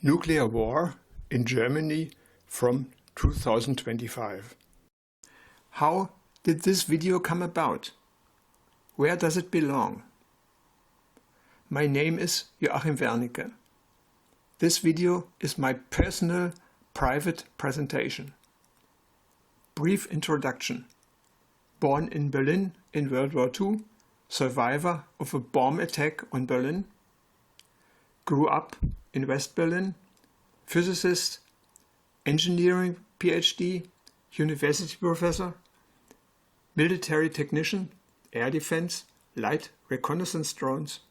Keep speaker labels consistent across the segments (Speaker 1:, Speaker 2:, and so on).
Speaker 1: Nuclear war in Germany from 2025. How did this video come about? Where does it belong? My name is Joachim Wernicke. This video is my personal, private presentation. Brief introduction. Born in Berlin in World War II, survivor of a bomb attack on Berlin. Grew up in West Berlin, physicist, engineering PhD, university professor, military technician, air defense, light reconnaissance drones,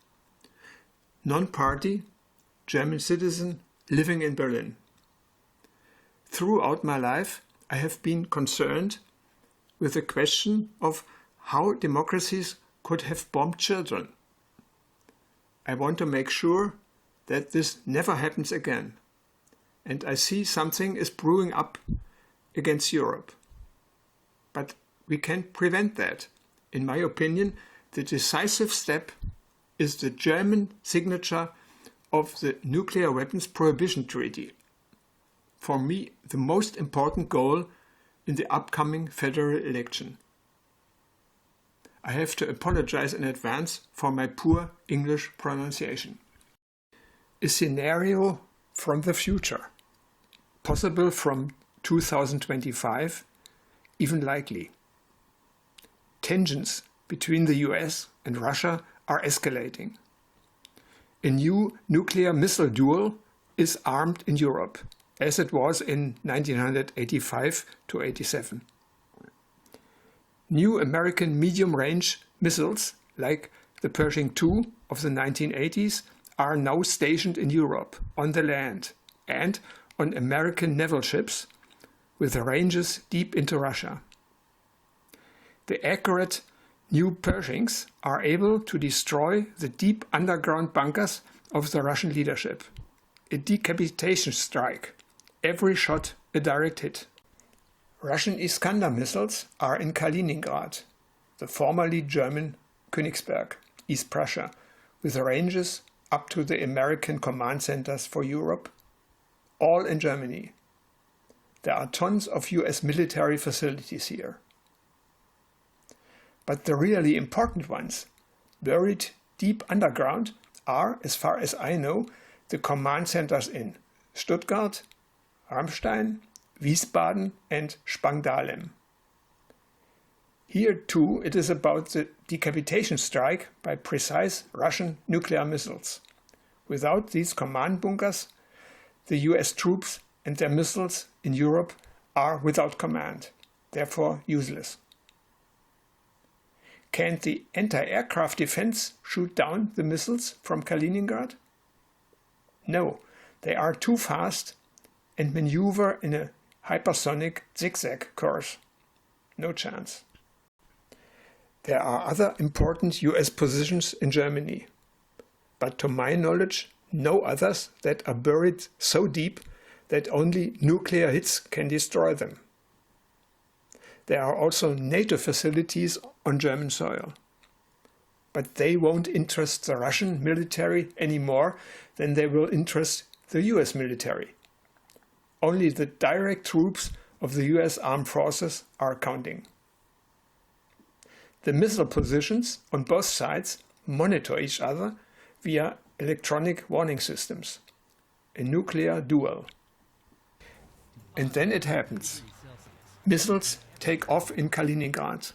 Speaker 1: non-party, German citizen living in Berlin. Throughout my life, I have been concerned with the question of how democracies could have bombed children. I want to make sure that this never happens again. And I see something is brewing up against Europe. But we can't prevent that. In my opinion, the decisive step is the German signature of the Nuclear Weapons Prohibition Treaty. For me, the most important goal in the upcoming federal election. I have to apologize in advance for my poor English pronunciation. A scenario from the future, possible from 2025, even likely. Tensions between the US and Russia are escalating. A new nuclear missile duel is armed in Europe, as it was in 1985 to 87. New American medium-range missiles, like the Pershing II of the 1980s, are now stationed in Europe, on the land, and on American naval ships, with ranges deep into Russia. The accurate new Pershings are able to destroy the deep underground bunkers of the Russian leadership. A decapitation strike, every shot a direct hit. Russian Iskander missiles are in Kaliningrad, the formerly German Königsberg, East Prussia, with ranges up to the American command centers for Europe, all in Germany. There are tons of US military facilities here. But the really important ones, buried deep underground, are, as far as I know, the command centers in Stuttgart, Ramstein, Wiesbaden and Spangdahlem. Here too it is about the decapitation strike by precise Russian nuclear missiles. Without these command bunkers, the US troops and their missiles in Europe are without command, therefore useless. Can't the anti-aircraft defense shoot down the missiles from Kaliningrad? No, they are too fast and maneuver in a hypersonic zigzag course. No chance. There are other important US positions in Germany, but to my knowledge, no others that are buried so deep that only nuclear hits can destroy them. There are also NATO facilities on German soil. But they won't interest the Russian military any more than they will interest the US military. Only the direct troops of the US armed forces are counting. The missile positions on both sides monitor each other via electronic warning systems. A nuclear duel. And then it happens. Missiles take off in Kaliningrad.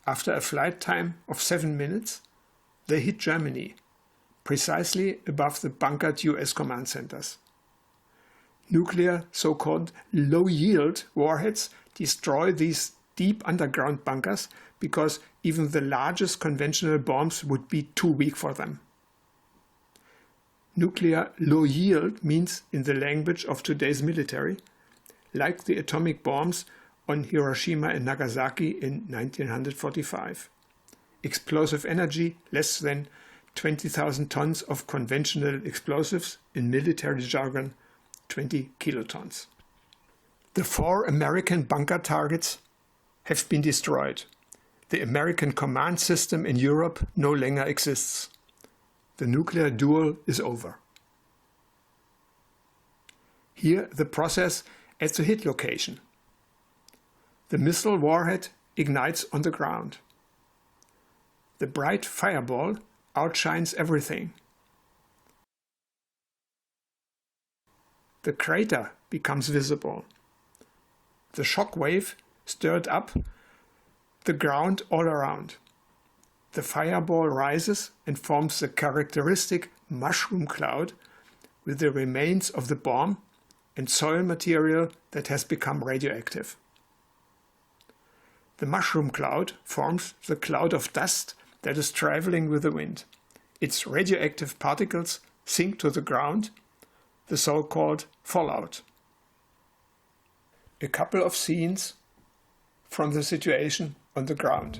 Speaker 1: After a flight time of 7 minutes, they hit Germany, precisely above the bunkered US command centers. Nuclear so-called low-yield warheads destroy these deep underground bunkers because even the largest conventional bombs would be too weak for them. Nuclear low-yield means, in the language of today's military, like the atomic bombs on Hiroshima and Nagasaki in 1945. Explosive energy less than 20,000 tons of conventional explosives, in military jargon 20 kilotons. The 4 American bunker targets have been destroyed. The American command system in Europe no longer exists. The nuclear duel is over. Here the process at the hit location. The missile warhead ignites on the ground. The bright fireball outshines everything. The crater becomes visible. The shock wave stirred up the ground all around. The fireball rises and forms the characteristic mushroom cloud with the remains of the bomb and soil material that has become radioactive. The mushroom cloud forms the cloud of dust that is traveling with the wind. Its radioactive particles sink to the ground, the so-called fallout. A couple of scenes from the situation on the ground.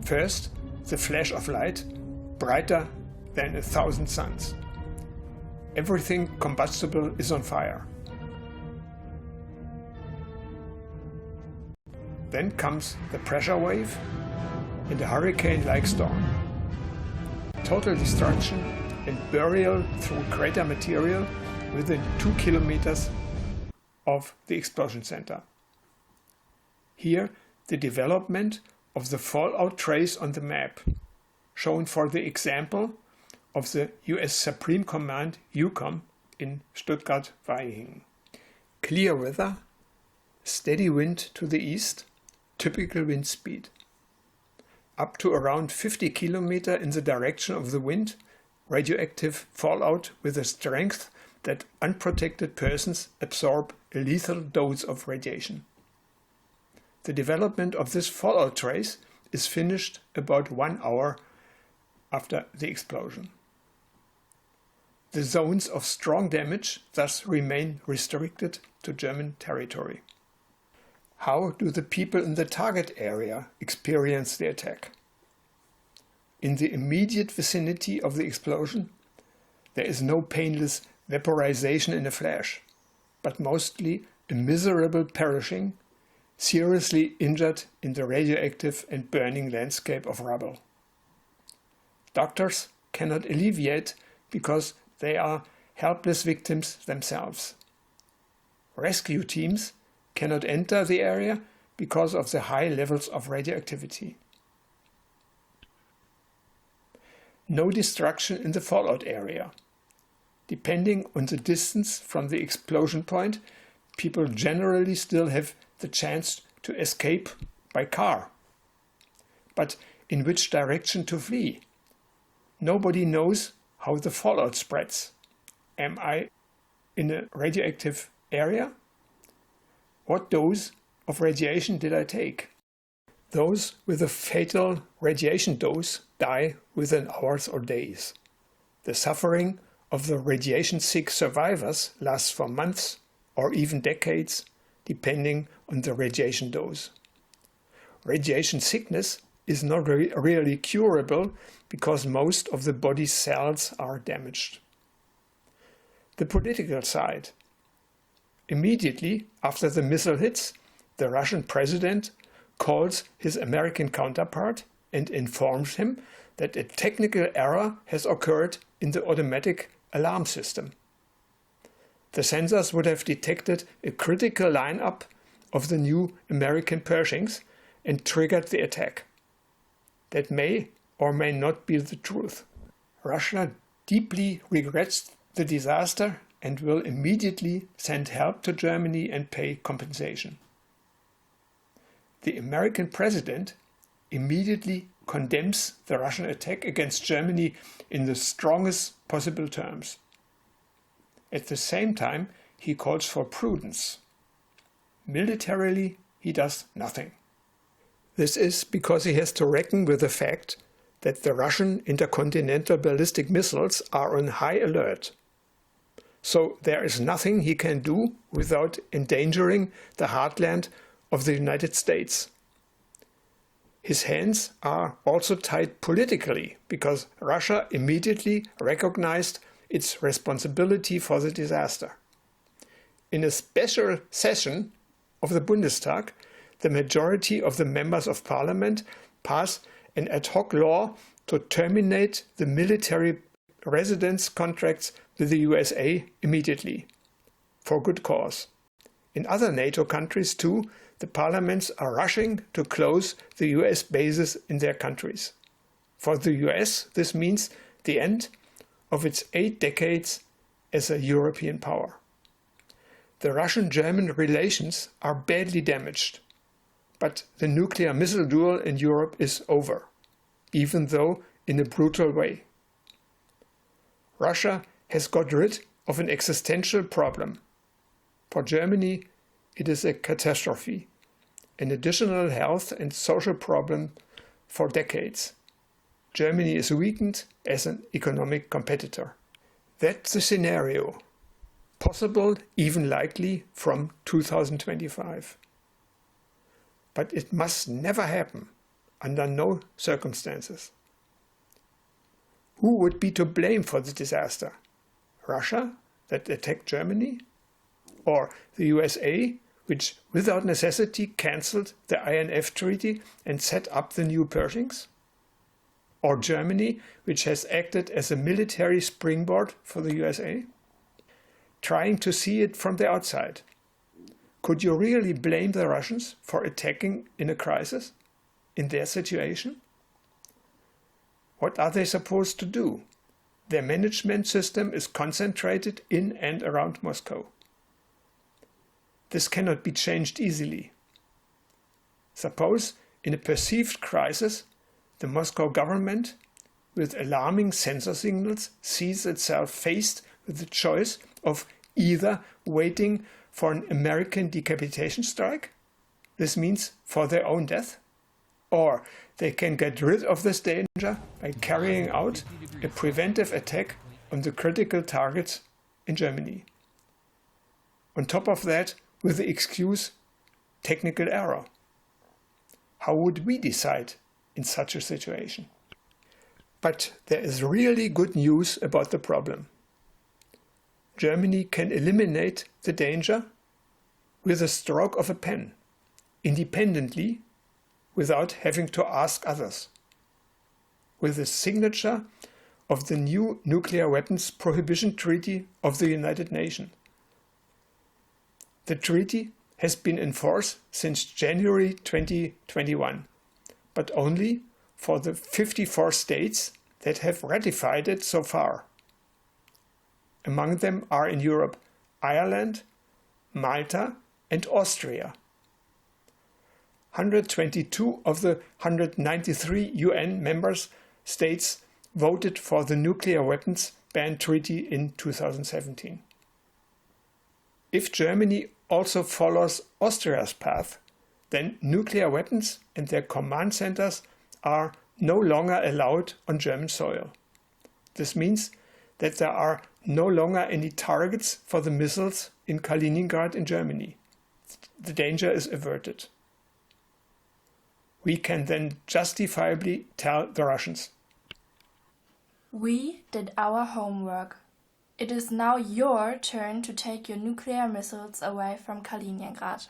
Speaker 1: First, the flash of light, brighter than 1,000 suns. Everything combustible is on fire. Then comes the pressure wave and a hurricane-like storm. Total destruction and burial through crater material within 2 kilometers of the explosion center. Here, the development of the fallout trace on the map, shown for the example of the US Supreme Command EUCOM in Stuttgart-Vaihingen. Clear weather, steady wind to the east, typical wind speed. Up to around 50 km in the direction of the wind, radioactive fallout with a strength that unprotected persons absorb a lethal dose of radiation. The development of this fallout trace is finished about 1 hour after the explosion. The zones of strong damage thus remain restricted to German territory. How do the people in the target area experience the attack? In the immediate vicinity of the explosion, there is no painless vaporization in a flash, but mostly a miserable perishing, seriously injured in the radioactive and burning landscape of rubble. Doctors cannot alleviate because they are helpless victims themselves. Rescue teams cannot enter the area because of the high levels of radioactivity. No destruction in the fallout area. Depending on the distance from the explosion point, people generally still have the chance to escape by car. But in which direction to flee? Nobody knows how the fallout spreads. Am I in a radioactive area? What dose of radiation did I take? Those with a fatal radiation dose die within hours or days. The suffering of the radiation-sick survivors lasts for months or even decades, depending on the radiation dose. Radiation sickness is not really curable because most of the body's cells are damaged. The political side. Immediately after the missile hits, the Russian president calls his American counterpart and informs him that a technical error has occurred in the automatic alarm system. The sensors would have detected a critical lineup of the new American Pershings and triggered the attack. That may or may not be the truth. Russia deeply regrets the disaster and will immediately send help to Germany and pay compensation. The American president immediately condemns the Russian attack against Germany in the strongest possible terms. At the same time, he calls for prudence. Militarily, he does nothing. This is because he has to reckon with the fact that the Russian intercontinental ballistic missiles are on high alert. So there is nothing he can do without endangering the heartland of the United States. His hands are also tied politically because Russia immediately recognized its responsibility for the disaster. In a special session of the Bundestag, the majority of the members of parliament pass an ad hoc law to terminate the military residence contracts with the USA immediately. for good cause. In other NATO countries too, the parliaments are rushing to close the US bases in their countries. For the US, this means the end of its 8 decades as a European power. The Russian-German relations are badly damaged, but the nuclear missile duel in Europe is over, even though in a brutal way. Russia has got rid of an existential problem. For Germany, it is a catastrophe, an additional health and social problem for decades. Germany is weakened as an economic competitor. That's the scenario, possible, even likely, from 2025. But it must never happen, under no circumstances. Who would be to blame for the disaster? Russia, that attacked Germany? Or the USA, which without necessity cancelled the INF Treaty and set up the new Pershings? Or Germany, which has acted as a military springboard for the USA? Trying to see it from the outside, could you really blame the Russians for attacking in a crisis, in their situation? What are they supposed to do? Their management system is concentrated in and around Moscow. This cannot be changed easily. Suppose, in a perceived crisis, the Moscow government, with alarming sensor signals, sees itself faced with the choice of either waiting for an American decapitation strike, this means for their own death, or they can get rid of this danger by carrying out a preventive attack on the critical targets in Germany. On top of that, with the excuse technical error. How would we decide in such a situation? But there is really good news about the problem. Germany can eliminate the danger with a stroke of a pen, independently, without having to ask others. With the signature of the new Nuclear Weapons Prohibition Treaty of the United Nations. The treaty has been in force since January 2021, but only for the 54 states that have ratified it so far. Among them are in Europe Ireland, Malta and Austria. 122 of the 193 UN member states voted for the Nuclear Weapons Ban Treaty in 2017. If Germany also follows Austria's path, then nuclear weapons and their command centers are no longer allowed on German soil. This means that there are no longer any targets for the missiles in Kaliningrad in Germany. The danger is averted. We can then justifiably tell the Russians,
Speaker 2: we did our homework. It is now your turn to take your nuclear missiles away from Kaliningrad.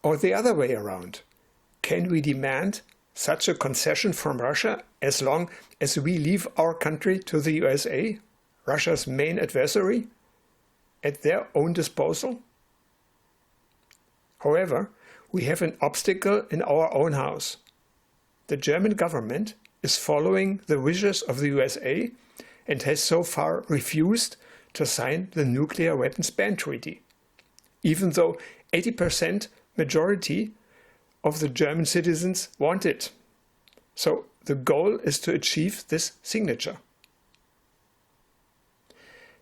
Speaker 1: Or the other way around. Can we demand such a concession from Russia as long as we leave our country to the USA, Russia's main adversary, at their own disposal? However, we have an obstacle in our own house. The German government is following the wishes of the USA and has so far refused to sign the Nuclear Weapons Ban Treaty, even though 80% majority of the German citizens want it. So the goal is to achieve this signature.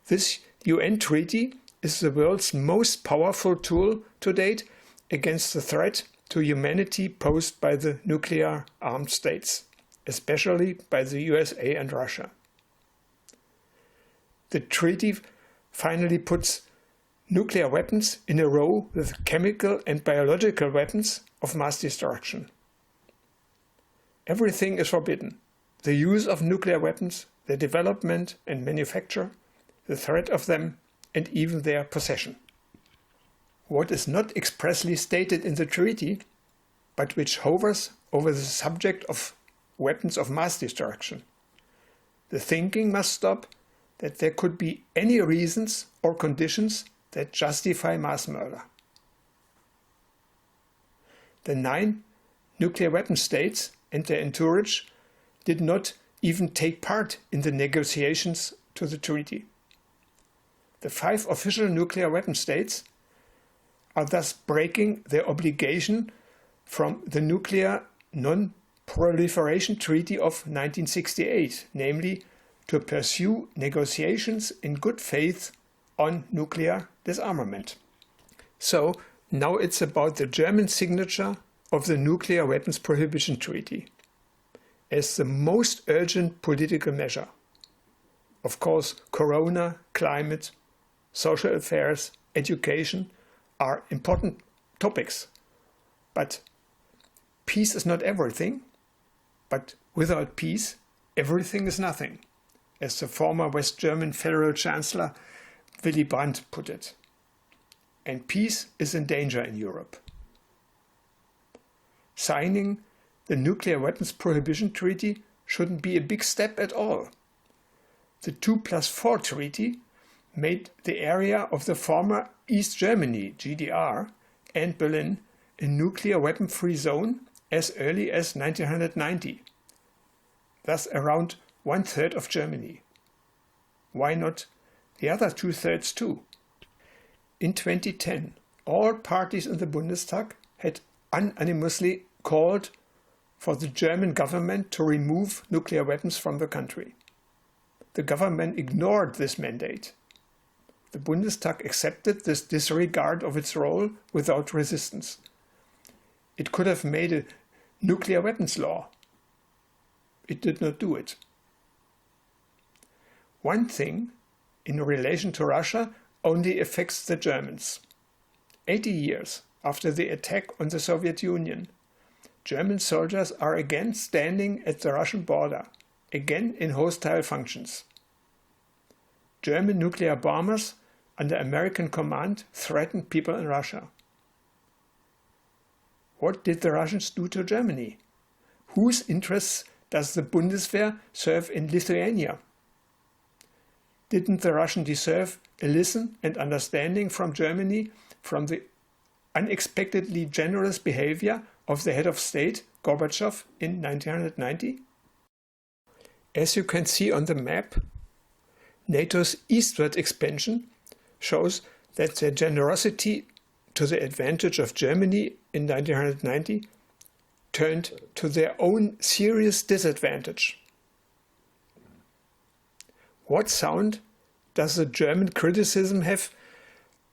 Speaker 1: This UN treaty is the world's most powerful tool to date against the threat to humanity posed by the nuclear armed states, especially by the USA and Russia. The treaty finally puts nuclear weapons in a row with chemical and biological weapons of mass destruction. Everything is forbidden. The use of nuclear weapons, their development and manufacture, the threat of them, and even their possession. What is not expressly stated in the treaty, but which hovers over the subject of weapons of mass destruction. The thinking must stop that there could be any reasons or conditions that justify mass murder. The 9 nuclear weapon states and their entourage did not even take part in the negotiations to the treaty. The 5 official nuclear weapon states are thus breaking their obligation from the Nuclear Non-Proliferation Treaty of 1968, namely to pursue negotiations in good faith on nuclear disarmament. So now it's about the German signature of the Nuclear Weapons Prohibition Treaty as the most urgent political measure. Of course, corona, climate, social affairs, education are important topics. But peace is not everything. But without peace, everything is nothing, as the former West German Federal Chancellor Willy Brandt put it. And peace is in danger in Europe. Signing the Nuclear Weapons Prohibition Treaty shouldn't be a big step at all. The 2+4 Treaty made the area of the former East Germany, GDR, and Berlin a nuclear weapon-free zone as early as 1990, thus around 1/3 of Germany. Why not the other 2/3 too? In 2010, all parties in the Bundestag had unanimously called for the German government to remove nuclear weapons from the country. The government ignored this mandate. The Bundestag accepted this disregard of its role without resistance. It could have made a nuclear weapons law. It did not do it. One thing in relation to Russia only affects the Germans. 80 years after the attack on the Soviet Union, German soldiers are again standing at the Russian border, again in hostile functions. German nuclear bombers under American command threatened people in Russia. What did the Russians do to Germany? Whose interests does the Bundeswehr serve in Lithuania? Didn't the Russians deserve a listen and understanding from Germany from the unexpectedly generous behavior of the head of state, Gorbachev, in 1990? As you can see on the map, NATO's eastward expansion shows that their generosity to the advantage of Germany in 1990 turned to their own serious disadvantage. What sound does the German criticism have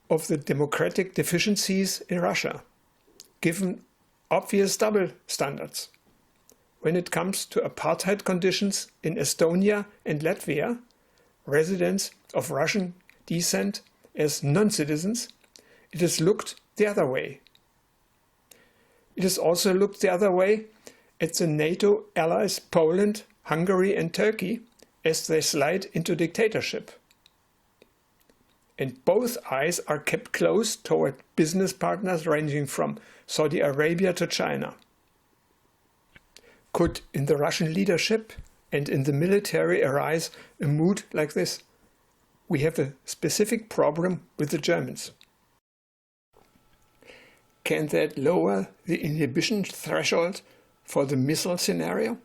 Speaker 1: of the democratic deficiencies in Russia, given obvious double standards? When it comes to apartheid conditions in Estonia and Latvia, residents of Russian descent as non-citizens, it is looked the other way. It is also looked the other way at the NATO allies Poland, Hungary and Turkey as they slide into dictatorship. And both eyes are kept close toward business partners ranging from Saudi Arabia to China. Could in the Russian leadership and in the military arise a mood like this? We have a specific problem with the Germans. Can that lower the inhibition threshold for the missile scenario?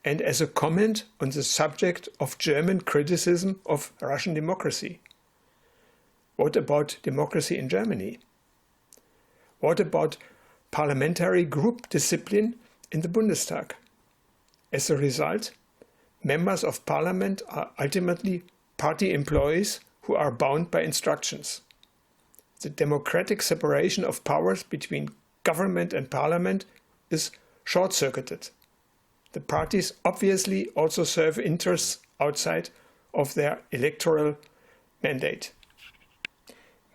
Speaker 1: And as a comment on the subject of German criticism of Russian democracy, what about democracy in Germany? What about parliamentary group discipline in the Bundestag? As a result, members of parliament are ultimately party employees who are bound by instructions. The democratic separation of powers between government and parliament is short-circuited. The parties obviously also serve interests outside of their electoral mandate.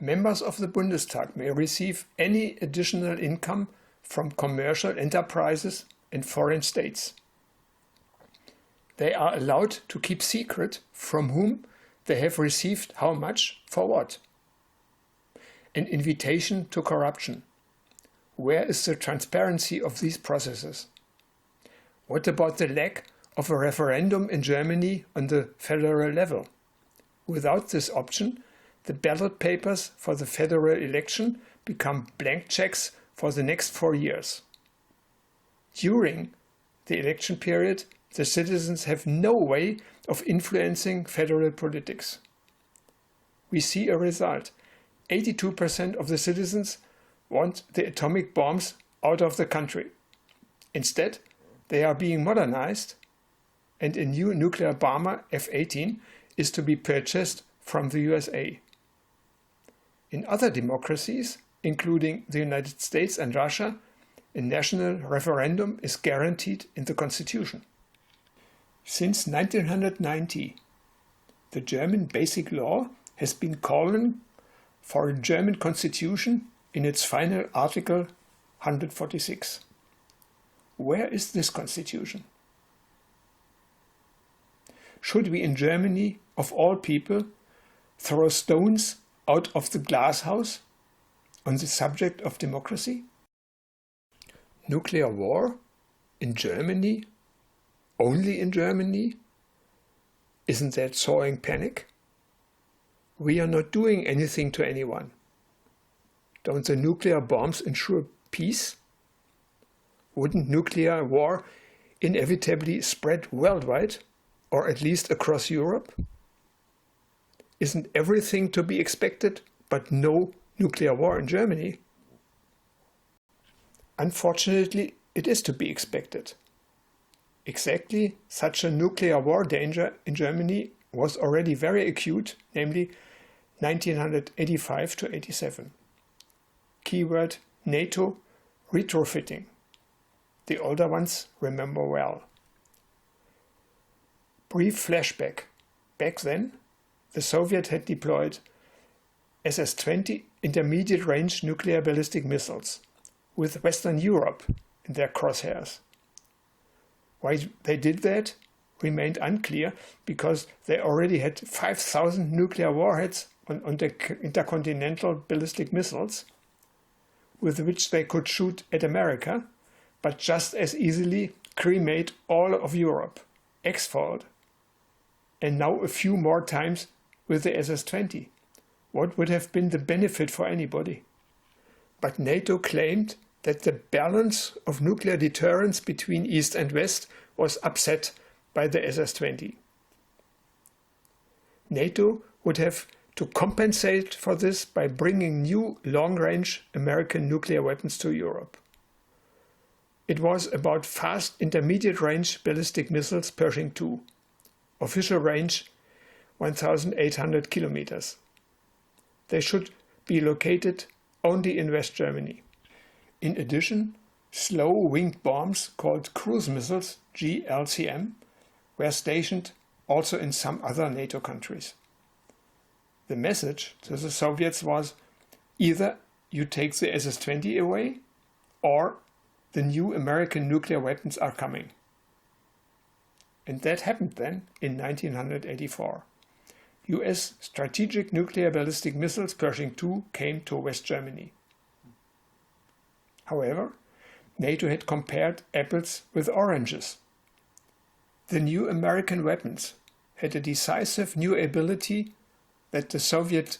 Speaker 1: Members of the Bundestag may receive any additional income from commercial enterprises and foreign states. They are allowed to keep secret from whom they have received how much for what. An invitation to corruption. Where is the transparency of these processes? What about the lack of a referendum in Germany on the federal level? Without this option, the ballot papers for the federal election become blank checks for the next 4 years. During the election period, the citizens have no way of influencing federal politics. We see a result. 82% of the citizens want the atomic bombs out of the country. Instead, they are being modernized, and a new nuclear bomber, F-18, is to be purchased from the USA. In other democracies, including the United States and Russia, a national referendum is guaranteed in the constitution. Since 1990, the German Basic Law has been calling for a German constitution in its final article 146. Where is this constitution? Should we in Germany, of all people, throw stones out of the glass house on the subject of democracy? Nuclear war in Germany? Only in Germany? Isn't that sowing panic? We are not doing anything to anyone. Don't the nuclear bombs ensure peace? Wouldn't nuclear war inevitably spread worldwide, or at least across Europe? Isn't everything to be expected, but no nuclear war in Germany? Unfortunately, it is to be expected. Exactly such a nuclear war danger in Germany was already very acute, namely 1985 to 87. Keyword NATO retrofitting. The older ones remember well. Brief flashback. Back then, the Soviets had deployed SS-20 intermediate-range nuclear ballistic missiles, with Western Europe in their crosshairs. Why they did that remained unclear, because they already had 5,000 nuclear warheads on intercontinental ballistic missiles, with which they could shoot at America, but just as easily cremate all of Europe, X-fold, and now a few more times with the SS-20. What would have been the benefit for anybody? But NATO claimed that the balance of nuclear deterrence between East and West was upset by the SS-20. NATO would have to compensate for this by bringing new long-range American nuclear weapons to Europe. It was about fast intermediate-range ballistic missiles Pershing II, official range 1,800 kilometers. They should be located only in West Germany. In addition, slow-winged bombs called cruise missiles, GLCM, were stationed also in some other NATO countries. The message to the Soviets was either you take the SS-20 away, or the new American nuclear weapons are coming. And that happened then in 1984. US strategic nuclear ballistic missiles Pershing II came to West Germany. However, NATO had compared apples with oranges. The new American weapons had a decisive new ability that the Soviet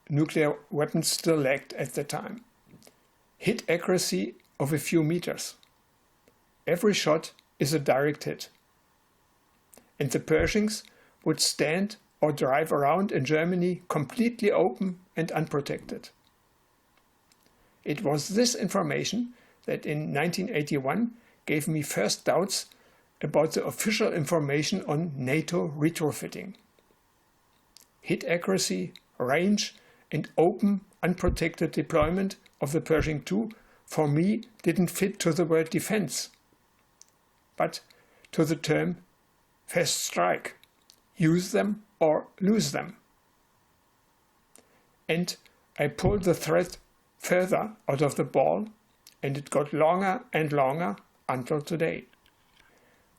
Speaker 1: nuclear weapons still lacked at the time. Hit accuracy of a few meters. Every shot is a direct hit. And the Pershings would stand or drive around in Germany completely open and unprotected. It was this information that in 1981 gave me first doubts about the official information on NATO retrofitting. Hit accuracy, range, and open, unprotected deployment of the Pershing II for me didn't fit to the word defense, but to the term fast strike, use them or lose them. And I pulled the thread further out of the ball, and it got longer and longer until today.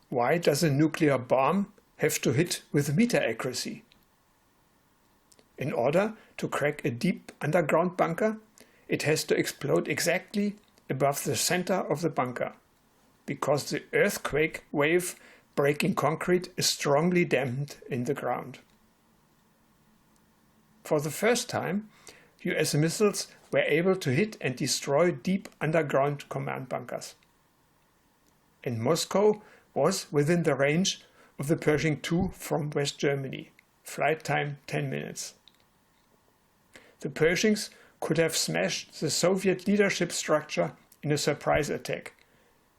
Speaker 1: Why does a nuclear bomb have to hit with meter accuracy? In order to crack a deep underground bunker, it has to explode exactly above the center of the bunker, because the earthquake wave breaking concrete is strongly dampened in the ground. For the first time, US missiles were able to hit and destroy deep underground command bunkers. And Moscow was within the range of the Pershing II from West Germany, flight time 10 minutes. The Pershings could have smashed the Soviet leadership structure in a surprise attack,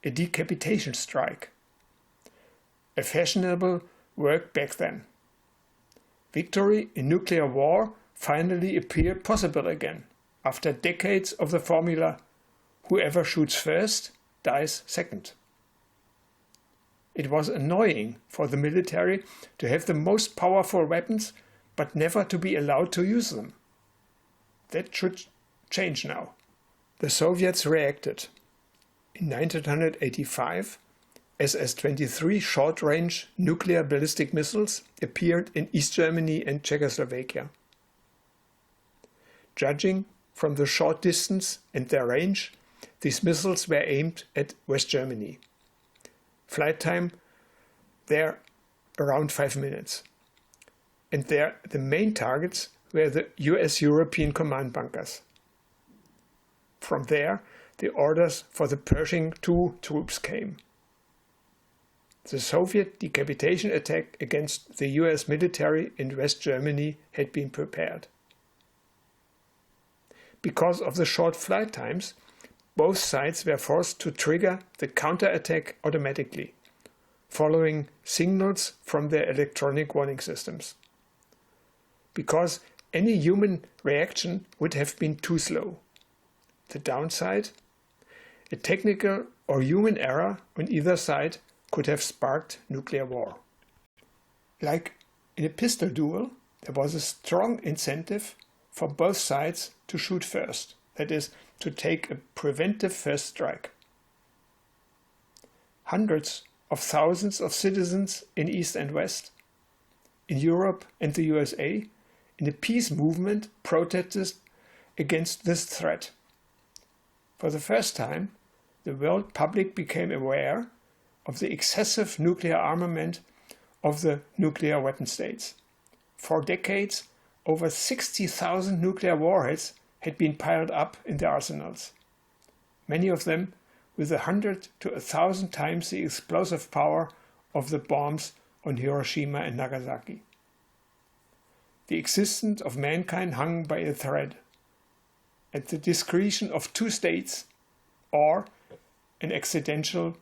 Speaker 1: a decapitation strike. A fashionable work back then. Victory in nuclear war finally appeared possible again, after decades of the formula, whoever shoots first dies second. It was annoying for the military to have the most powerful weapons, but never to be allowed to use them. That should change now. The Soviets reacted. In 1985, SS-23 short-range nuclear ballistic missiles appeared in East Germany and Czechoslovakia. Judging from the short distance and their range, these missiles were aimed at West Germany. Flight time there around 5 minutes. And there the main targets were the US European command bunkers. From there, the orders for the Pershing II troops came. The Soviet decapitation attack against the US military in West Germany had been prepared. Because of the short flight times, both sides were forced to trigger the counterattack automatically, following signals from their electronic warning systems. Because any human reaction would have been too slow. The downside? A technical or human error on either side could have sparked nuclear war. Like in a pistol duel, there was a strong incentive for both sides to shoot first, that is, to take a preventive first strike. Hundreds of thousands of citizens in East and West, in Europe and the USA, in a peace movement protested against this threat. For the first time, the world public became aware of the excessive nuclear armament of the nuclear weapon states. For decades, over 60,000 nuclear warheads had been piled up in their arsenals, many of them with 100 to 1,000 times the explosive power of the bombs on Hiroshima and Nagasaki. The existence of mankind hung by a thread, at the discretion of two states or an accidental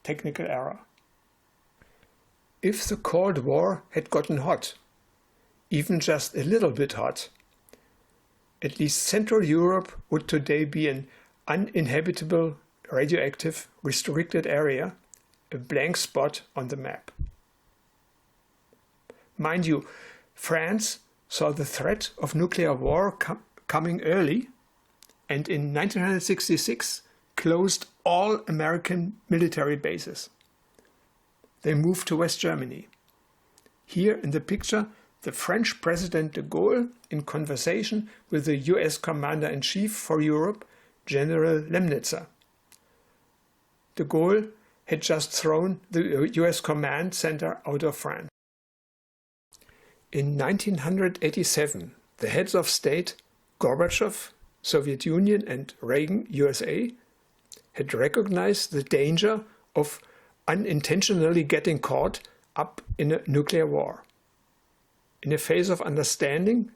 Speaker 1: technical error. If the Cold War had gotten hot, even just a little bit hot, at least Central Europe would today be an uninhabitable, radioactive, restricted area, a blank spot on the map. Mind you, France saw the threat of nuclear war coming early, and in 1966 closed all American military bases. They moved to West Germany. Here in the picture, the French President de Gaulle in conversation with the US Commander-in-Chief for Europe, General Lemnitzer. De Gaulle had just thrown the US command center out of France. In 1987, the heads of state, Gorbachev, Soviet Union, and Reagan, USA, had recognized the danger of unintentionally getting caught up in a nuclear war. In a phase of understanding,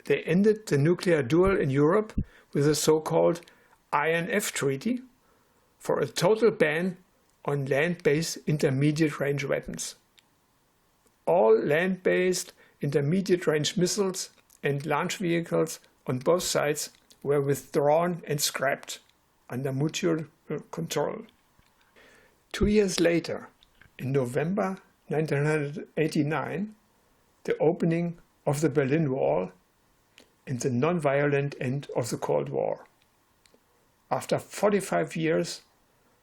Speaker 1: they ended the nuclear duel in Europe with the so-called INF Treaty for a total ban on land-based intermediate-range weapons. All land-based intermediate-range missiles and launch vehicles on both sides were withdrawn and scrapped under mutual control. 2 years later, in November 1989, the opening of the Berlin Wall and the non-violent end of the Cold War. After 45 years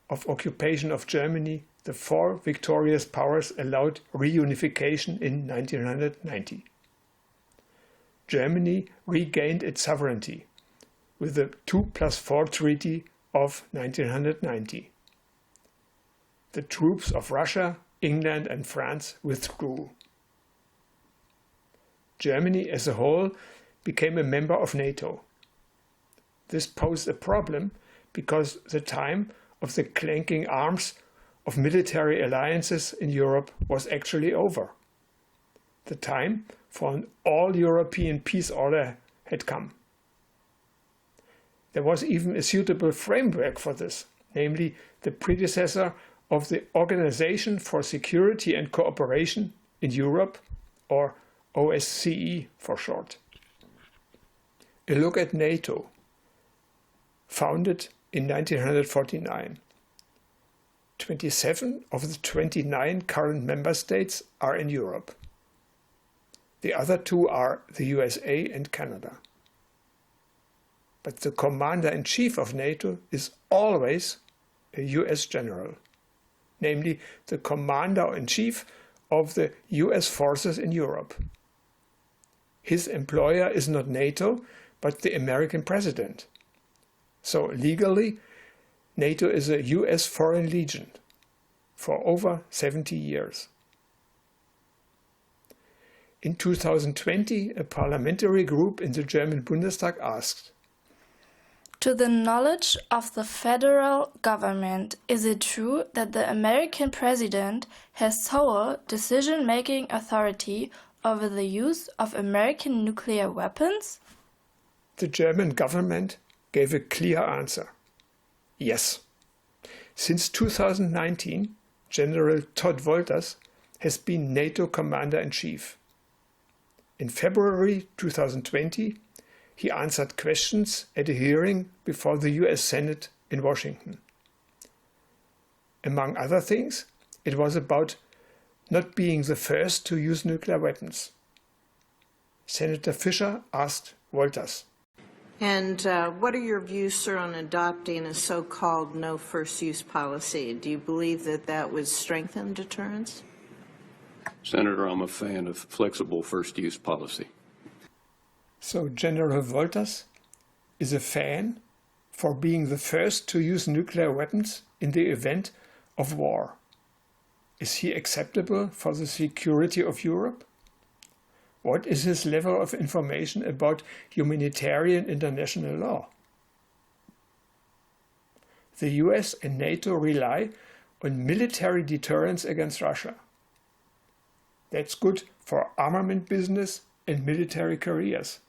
Speaker 1: of occupation of Germany, the four victorious powers allowed reunification in 1990. Germany regained its sovereignty with the 2+4 Treaty of 1990. The troops of Russia, England and France withdrew. Germany as a whole became a member of NATO. This posed a problem because the time of the clanking arms of military alliances in Europe was actually over. The time for an all-European peace order had come. There was even a suitable framework for this, namely the predecessor of the Organization for Security and Cooperation in Europe, or OSCE for short. A look at NATO, founded in 1949. 27 of the 29 current member states are in Europe. The other two are the USA and Canada. But the commander-in-chief of NATO is always a US general, namely the commander-in-chief of the US forces in Europe. His employer is not NATO, but the American president. So legally, NATO is a US foreign legion for over 70 years. In 2020, a parliamentary group in the German Bundestag asked,
Speaker 2: "To the knowledge of the federal government, is it true that the American president has sole decision-making authority over the use of American nuclear weapons?"
Speaker 1: The German government gave a clear answer. Yes. Since 2019, General Todd Wolters has been NATO commander-in-chief. In February 2020, he answered questions at a hearing before the US Senate in Washington. Among other things, it was about not being the first to use nuclear weapons. Senator Fischer asked Wolters,
Speaker 3: And what are your views, sir, on adopting a so-called no first use policy? Do you believe that that would strengthen deterrence?
Speaker 4: Senator, I'm a fan of flexible first use policy.
Speaker 1: So General Wolters is a fan for being the first to use nuclear weapons in the event of war. Is he acceptable for the security of Europe? What is his level of information about humanitarian international law? The US and NATO rely on military deterrence against Russia. That's good for armament business and military careers.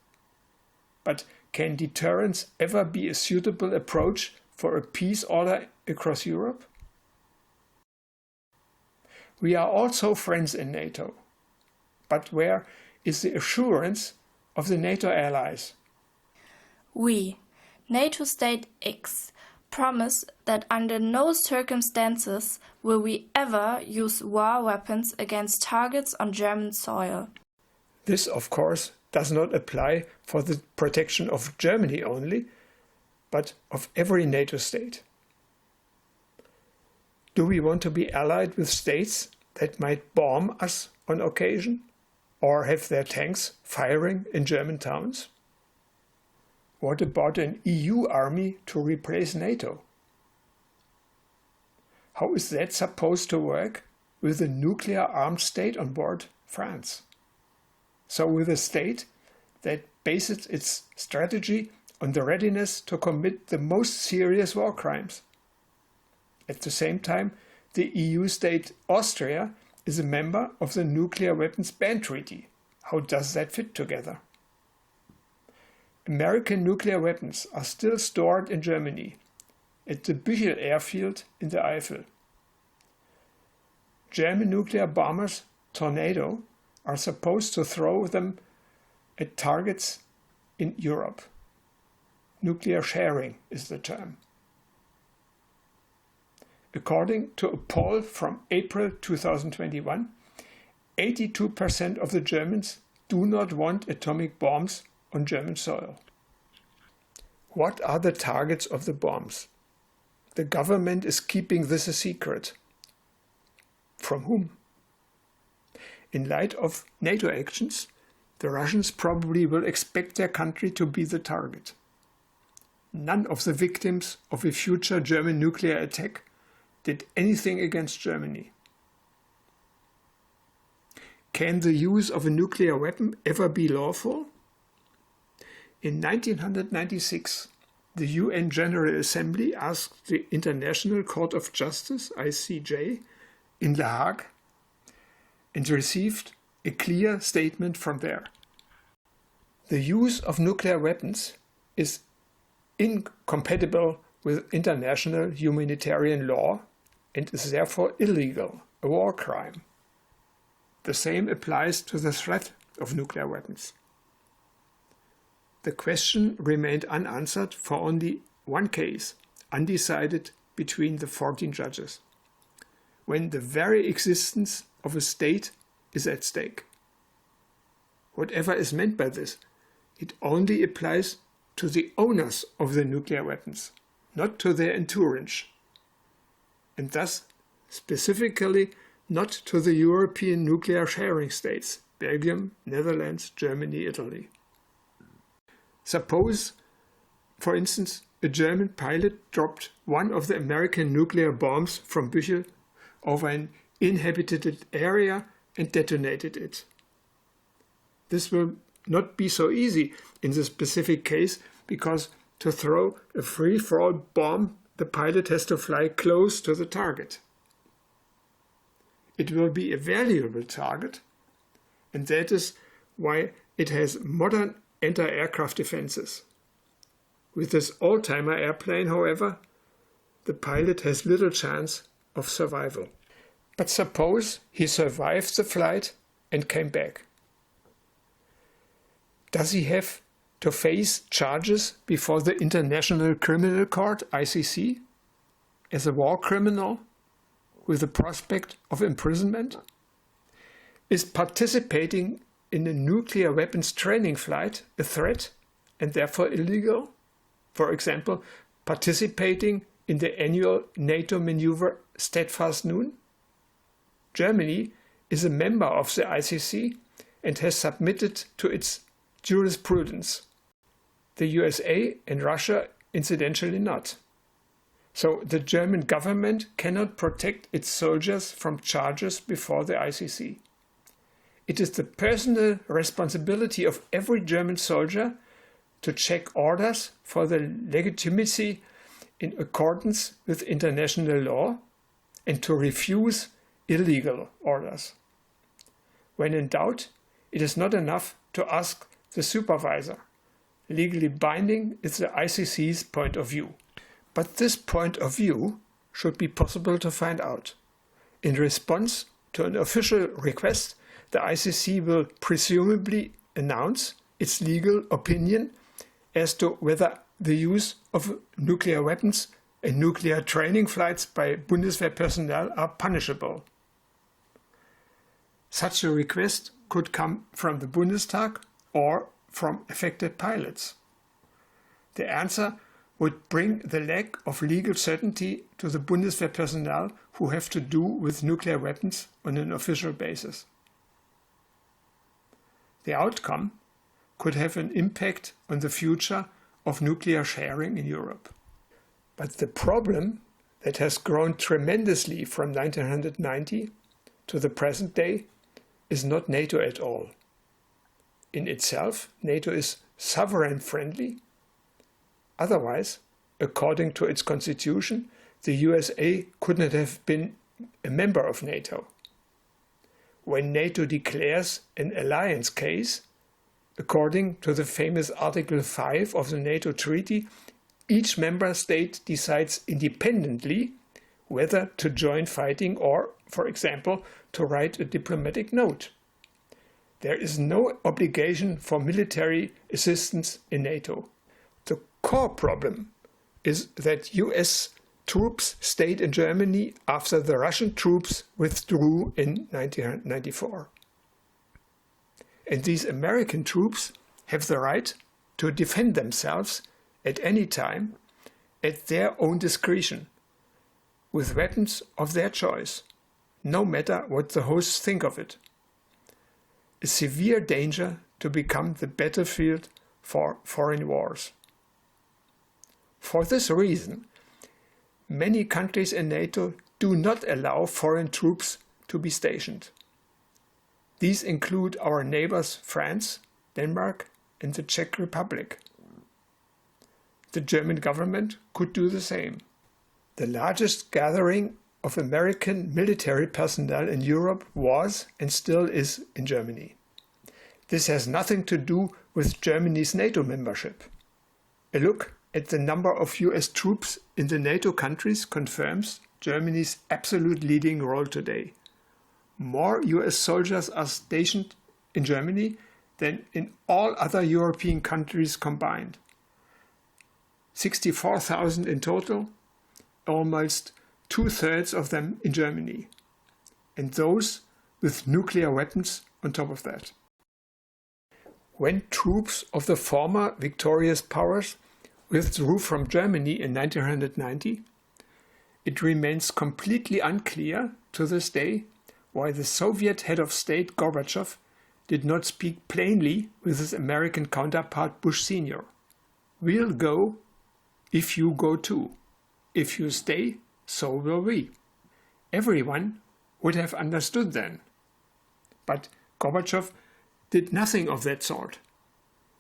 Speaker 1: But can deterrence ever be a suitable approach for a peace order across Europe? We are also friends in NATO. But where is the assurance of the NATO allies?
Speaker 2: We, NATO State X, promise that under no circumstances will we ever use war weapons against targets on German soil.
Speaker 1: This, of course, does not apply for the protection of Germany only, but of every NATO state. Do we want to be allied with states that might bomb us on occasion, or have their tanks firing in German towns? What about an EU army to replace NATO? How is that supposed to work with a nuclear-armed state on board, France? So with a state that bases its strategy on the readiness to commit the most serious war crimes. At the same time, the EU state Austria is a member of the Nuclear Weapons Ban Treaty. How does that fit together? American nuclear weapons are still stored in Germany, at the Büchel airfield in the Eifel. German nuclear bombers Tornado are supposed to throw them at targets in Europe. Nuclear sharing is the term. According to a poll from April 2021, 82% of the Germans do not want atomic bombs on German soil. What are the targets of the bombs? The government is keeping this a secret. From whom? In light of NATO actions, the Russians probably will expect their country to be the target. None of the victims of a future German nuclear attack did anything against Germany. Can the use of a nuclear weapon ever be lawful? In 1996, the UN General Assembly asked the International Court of Justice, ICJ, in The Hague, and received a clear statement from there. The use of nuclear weapons is incompatible with international humanitarian law and is therefore illegal, a war crime. The same applies to the threat of nuclear weapons. The question remained unanswered for only one case, undecided between the 14 judges, when the very existence of a state is at stake. Whatever is meant by this, it only applies to the owners of the nuclear weapons, not to their entourage, and thus specifically not to the European nuclear sharing states, Belgium, Netherlands, Germany, Italy. Suppose, for instance, a German pilot dropped one of the American nuclear bombs from Büchel over an inhabited area and detonated it. This will not be so easy in the specific case, because to throw a free-for-all bomb, the pilot has to fly close to the target. It will be a valuable target, and that is why it has modern anti-aircraft defenses. With this old-timer airplane, however, the pilot has little chance of survival. But suppose he survived the flight and came back. Does he have to face charges before the International Criminal Court, ICC, as a war criminal with the prospect of imprisonment? Is participating in a nuclear weapons training flight a threat and therefore illegal? For example, participating in the annual NATO maneuver Steadfast Noon? Germany is a member of the ICC and has submitted to its jurisprudence. The USA and Russia incidentally not. So the German government cannot protect its soldiers from charges before the ICC. It is the personal responsibility of every German soldier to check orders for the legitimacy in accordance with international law and to refuse illegal orders. When in doubt, it is not enough to ask the supervisor. Legally binding is the ICC's point of view. But this point of view should be possible to find out. In response to an official request, the ICC will presumably announce its legal opinion as to whether the use of nuclear weapons and nuclear training flights by Bundeswehr personnel are punishable. Such a request could come from the Bundestag or from affected pilots. The answer would bring the lack of legal certainty to the Bundeswehr personnel who have to do with nuclear weapons on an official basis. The outcome could have an impact on the future of nuclear sharing in Europe. But the problem that has grown tremendously from 1990 to the present day is not NATO at all. In itself, NATO is sovereign-friendly. Otherwise, according to its constitution, the USA could not have been a member of NATO. When NATO declares an alliance case, according to the famous Article 5 of the NATO Treaty, each member state decides independently whether to join fighting or, for example, to write a diplomatic note. There is no obligation for military assistance in NATO. The core problem is that US troops stayed in Germany after the Russian troops withdrew in 1994. And these American troops have the right to defend themselves at any time at their own discretion, with weapons of their choice, no matter what the hosts think of it. A severe danger to become the battlefield for foreign wars. For this reason, many countries in NATO do not allow foreign troops to be stationed. These include our neighbors France, Denmark, and the Czech Republic. The German government could do the same. The largest gathering of American military personnel in Europe was and still is in Germany. This has nothing to do with Germany's NATO membership. A look at the number of US troops in the NATO countries confirms Germany's absolute leading role today. More US soldiers are stationed in Germany than in all other European countries combined. 64,000 in total, almost 2/3 of them in Germany, and those with nuclear weapons on top of that. When troops of the former victorious powers withdrew from Germany in 1990, it remains completely unclear to this day why the Soviet head of state Gorbachev did not speak plainly with his American counterpart Bush Sr. "We'll go if you go too. If you stay, so will we." Everyone would have understood then. But Gorbachev did nothing of that sort.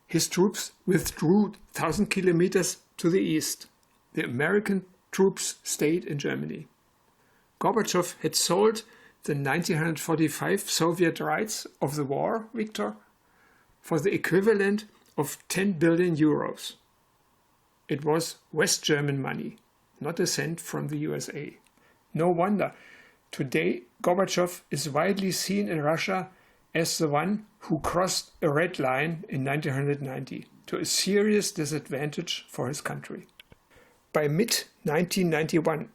Speaker 1: His troops withdrew 1,000 kilometers to the east. The American troops stayed in Germany. Gorbachev had sold the 1945 Soviet rights of the war victor for the equivalent of 10 billion euros. It was West German money, not a cent from the USA. No wonder today Gorbachev is widely seen in Russia as the one who crossed a red line in 1990 to a serious disadvantage for his country. By mid-1991,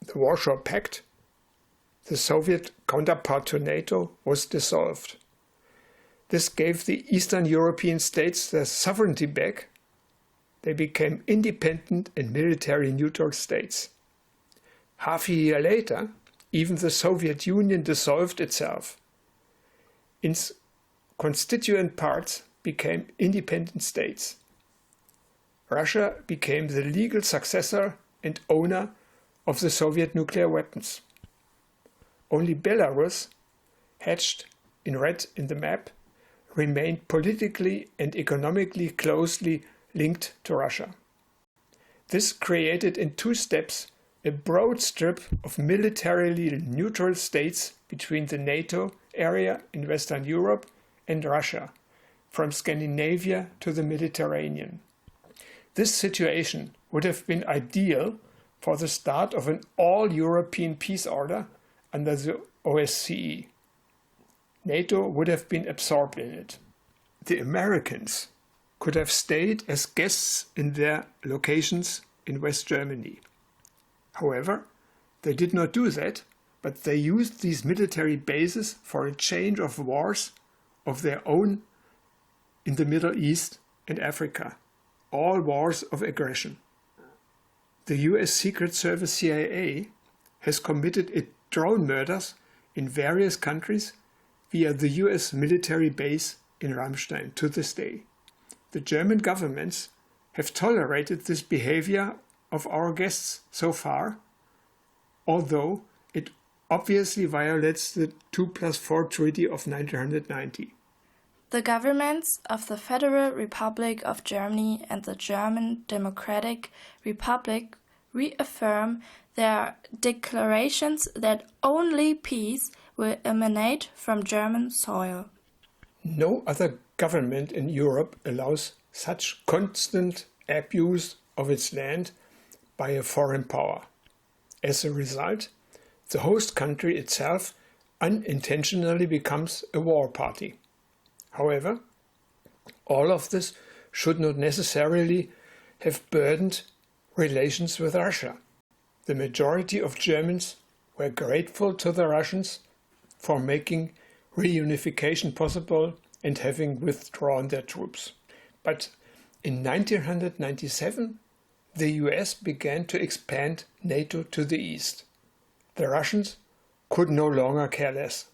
Speaker 1: the Warsaw Pact, the Soviet counterpart to NATO, was dissolved. This gave the Eastern European states their sovereignty back. They became independent and military neutral states. Half a year later, even the Soviet Union dissolved itself. Its constituent parts became independent states. Russia became the legal successor and owner of the Soviet nuclear weapons. Only Belarus, hatched in red in the map, remained politically and economically closely linked to Russia. This created in 2 steps a broad strip of militarily neutral states between the NATO area in Western Europe and Russia, from Scandinavia to the Mediterranean. This situation would have been ideal for the start of an all-European peace order under the OSCE. NATO would have been absorbed in it. The Americans could have stayed as guests in their locations in West Germany. However, they did not do that, but they used these military bases for a change of wars of their own in the Middle East and Africa, all wars of aggression. The US Secret Service CIA has committed drone murders in various countries via the US military base in Ramstein to this day. The German governments have tolerated this behavior of our guests so far, although it obviously violates the 2+4 Treaty of 1990.
Speaker 2: The governments of the Federal Republic of Germany and the German Democratic Republic reaffirm their declarations that only peace will emanate from German soil.
Speaker 1: No other government in Europe allows such constant abuse of its land by a foreign power. As a result, the host country itself unintentionally becomes a war party. However, all of this should not necessarily have burdened relations with Russia. The majority of Germans were grateful to the Russians for making reunification possible and having withdrawn their troops. But in 1997, the US began to expand NATO to the east. The Russians could no longer care less.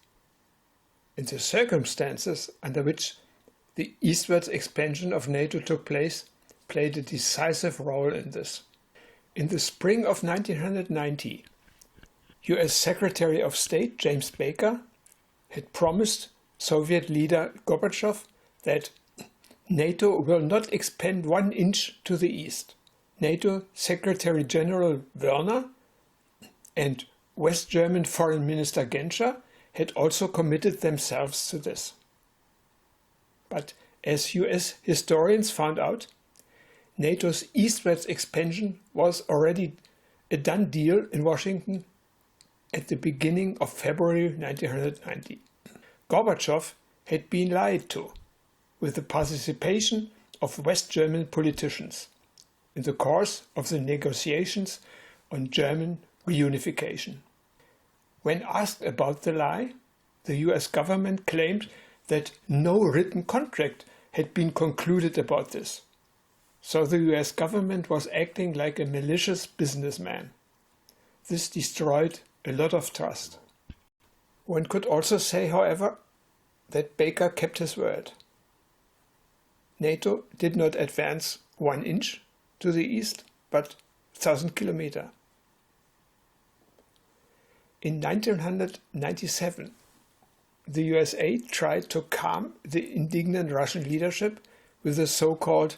Speaker 1: In the circumstances under which the eastwards expansion of NATO took place, played a decisive role in this. In the spring of 1990, US Secretary of State James Baker had promised Soviet leader Gorbachev that NATO will not expand 1 inch to the east. NATO Secretary General Werner and West German Foreign Minister Genscher had also committed themselves to this. But as US historians found out, NATO's eastwards expansion was already a done deal in Washington at the beginning of February 1990. Gorbachev had been lied to with the participation of West German politicians in the course of the negotiations on German reunification. When asked about the lie, the US government claimed that no written contract had been concluded about this. So the US government was acting like a malicious businessman. This destroyed a lot of trust. One could also say, however, that Baker kept his word. NATO did not advance 1 inch to the east, but 1,000 kilometers. In 1997, the USA tried to calm the indignant Russian leadership with the so-called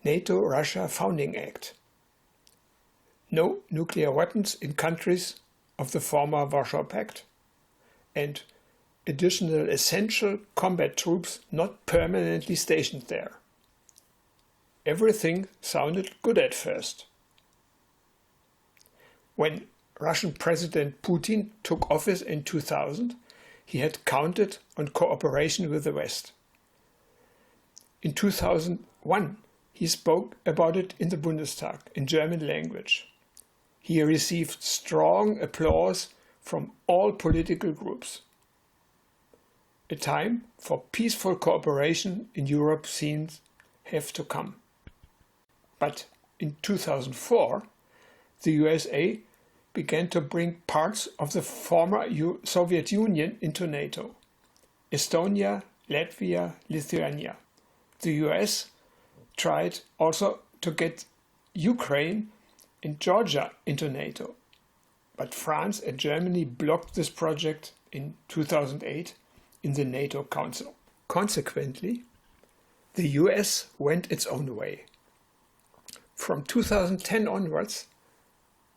Speaker 1: NATO-Russia Founding Act. No nuclear weapons in countries of the former Warsaw Pact, and additional essential combat troops not permanently stationed there. Everything sounded good at first. When Russian President Putin took office in 2000, he had counted on cooperation with the West. In 2001, he spoke about it in the Bundestag in German language. He received strong applause from all political groups. A time for peaceful cooperation in Europe seems have to come. But in 2004, the USA began to bring parts of the former Soviet Union into NATO: Estonia, Latvia, Lithuania. The US tried also to get Ukraine and Georgia into NATO, but France and Germany blocked this project in 2008 in the NATO Council. Consequently, the US went its own way. From 2010 onwards,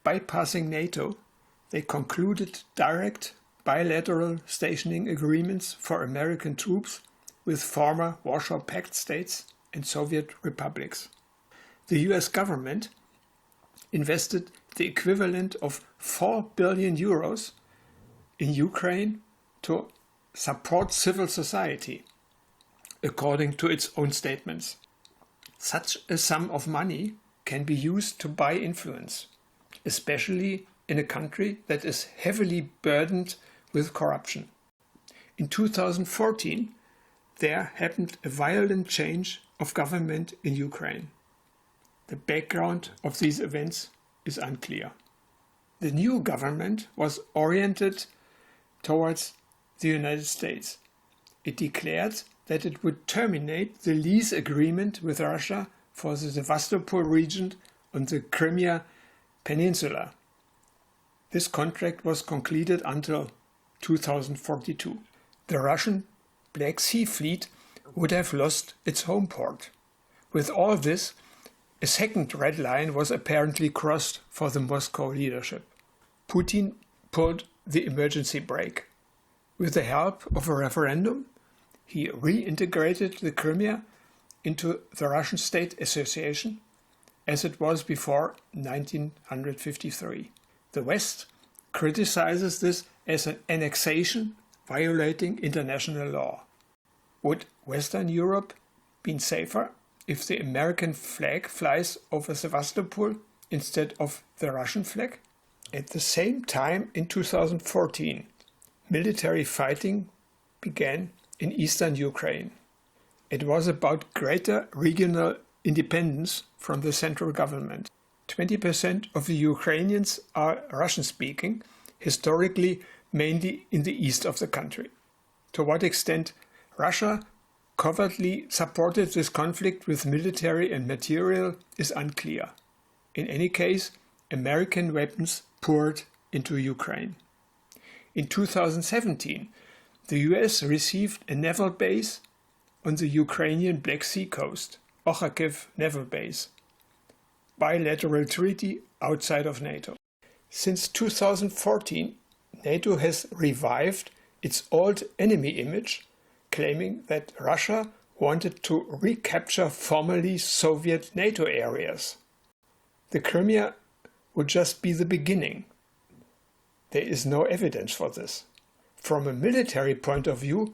Speaker 1: bypassing NATO, they concluded direct bilateral stationing agreements for American troops with former Warsaw Pact states and Soviet republics. The US government invested the equivalent of 4 billion euros in Ukraine to support civil society, according to its own statements. Such a sum of money can be used to buy influence, especially in a country that is heavily burdened with corruption. In 2014, there happened a violent change of government in Ukraine. The background of these events is unclear. The new government was oriented towards the United States. It declared that it would terminate the lease agreement with Russia for the Sevastopol region on the Crimea Peninsula. This contract was completed until 2042. The Russian Black Sea Fleet would have lost its home port. With all this, a second red line was apparently crossed for the Moscow leadership. Putin pulled the emergency brake. With the help of a referendum, he reintegrated the Crimea into the Russian State Association as it was before 1953. The West criticizes this as an annexation violating international law. Would Western Europe been safer if the American flag flies over Sevastopol instead of the Russian flag? At the same time, in 2014, military fighting began in eastern Ukraine. It was about greater regional independence from the central government. 20% of the Ukrainians are Russian-speaking, historically mainly in the east of the country. To what extent Russia covertly supported this conflict with military and material is unclear. In any case, American weapons poured into Ukraine. In 2017, the US received a naval base on the Ukrainian Black Sea coast, Ochakiv Naval Base. bilateral treaty outside of NATO. Since 2014, NATO has revived its old enemy image, claiming that Russia wanted to recapture formerly Soviet NATO areas. The Crimea would just be the beginning. There is no evidence for this. From a military point of view,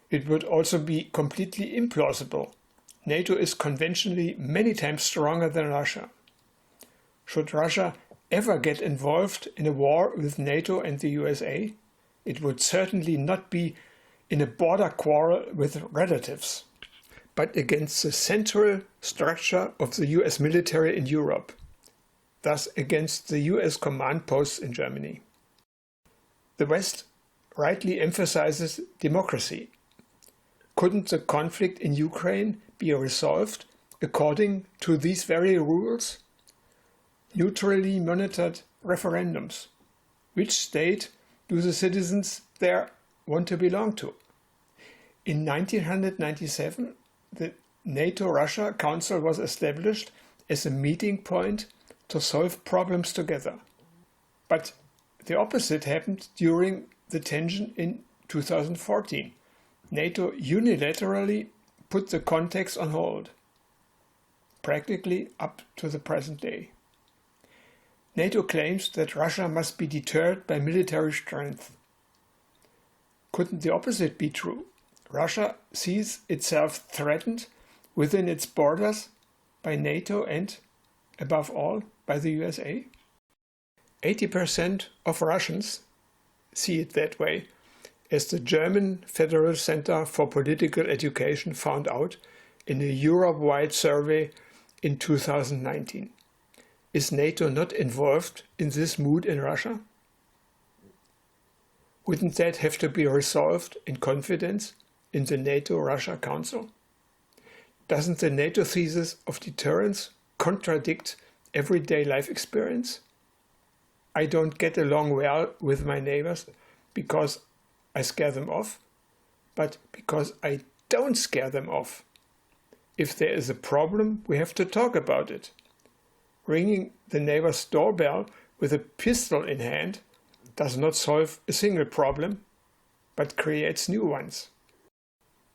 Speaker 1: it would also be completely implausible. NATO is conventionally many times stronger than Russia. Should Russia ever get involved in a war with NATO and the USA, it would certainly not be in a border quarrel with relatives, but against the central structure of the US military in Europe, thus against the US command posts in Germany. The West rightly emphasizes democracy. Couldn't the conflict in Ukraine be resolved according to these very rules? Neutrally monitored referendums. Which state do the citizens there want to belong to? In 1997, the NATO-Russia Council was established as a meeting point to solve problems together. But the opposite happened during the tension in 2014. NATO unilaterally put the contacts on hold, practically up to the present day. NATO claims that Russia must be deterred by military strength. Couldn't the opposite be true? Russia sees itself threatened within its borders by NATO and, above all, by the USA? 80% of Russians see it that way, as the German Federal Center for Political Education found out in a Europe-wide survey in 2019. Is NATO not involved in this mood in Russia? Wouldn't that have to be resolved in confidence in the NATO-Russia Council? Doesn't the NATO thesis of deterrence contradict everyday life experience? I don't get along well with my neighbors because I scare them off, but because I don't scare them off. If there is a problem, we have to talk about it. Ringing the neighbor's doorbell with a pistol in hand does not solve a single problem, but creates new ones.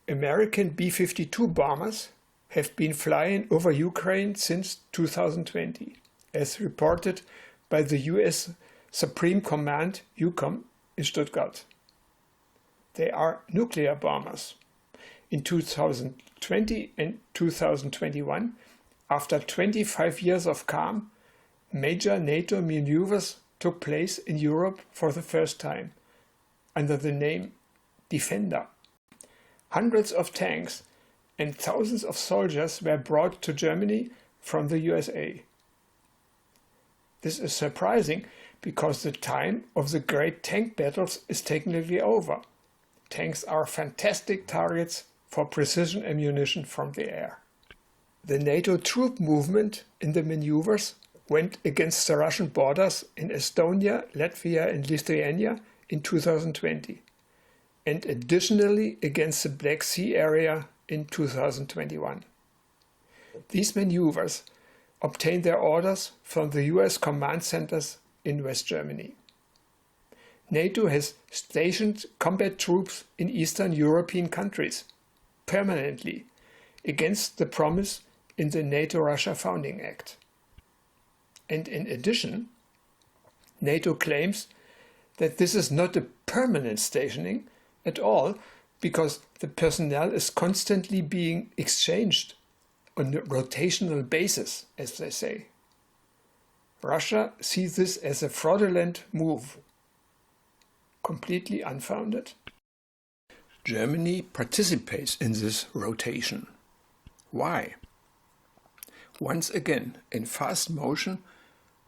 Speaker 1: American B-52 bombers have been flying over Ukraine since 2020, as reported by the US Supreme Command, EUCOM, in Stuttgart. They are nuclear bombers. In 2020 and 2021, after 25 years of calm, major NATO maneuvers took place in Europe for the first time, under the name Defender. Hundreds of tanks and thousands of soldiers were brought to Germany from the USA. This is surprising because the time of the great tank battles is technically over. Tanks are fantastic targets for precision ammunition from the air. The NATO troop movement in the maneuvers went against the Russian borders in Estonia, Latvia and Lithuania in 2020, and additionally against the Black Sea area in 2021. These maneuvers obtained their orders from the US command centers in West Germany. NATO has stationed combat troops in Eastern European countries permanently against the promise in the NATO-Russia Founding Act. And in addition, NATO claims that this is not a permanent stationing at all because the personnel is constantly being exchanged on a rotational basis, as they say. Russia sees this as a fraudulent move, completely unfounded. Germany participates in this rotation. Why? Once again, in fast motion,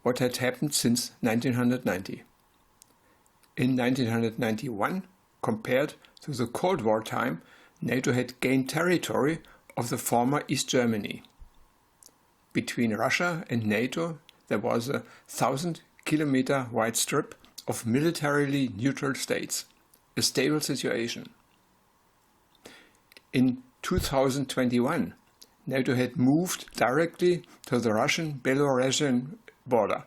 Speaker 1: what had happened since 1990. In 1991, compared to the Cold War time, NATO had gained territory of the former East Germany. Between Russia and NATO, there was a 1,000-kilometer wide strip of militarily neutral states, a stable situation. In 2021, NATO had moved directly to the Russian-Belarusian border.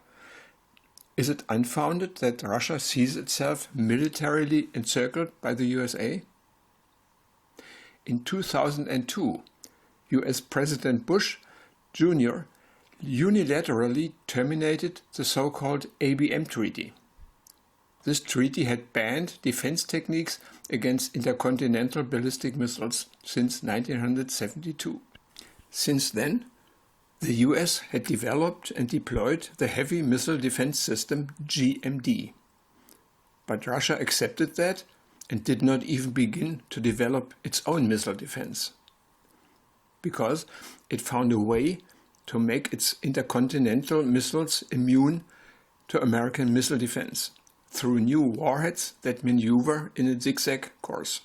Speaker 1: Is it unfounded that Russia sees itself militarily encircled by the USA? In 2002, US President Bush Jr. unilaterally terminated the so-called ABM Treaty. This treaty had banned defense techniques against intercontinental ballistic missiles since 1972. Since then, the US had developed and deployed the Heavy Missile Defense System GMD. But Russia accepted that and did not even begin to develop its own missile defense, because it found a way to make its intercontinental missiles immune to American missile defense through new warheads that maneuver in a zigzag course.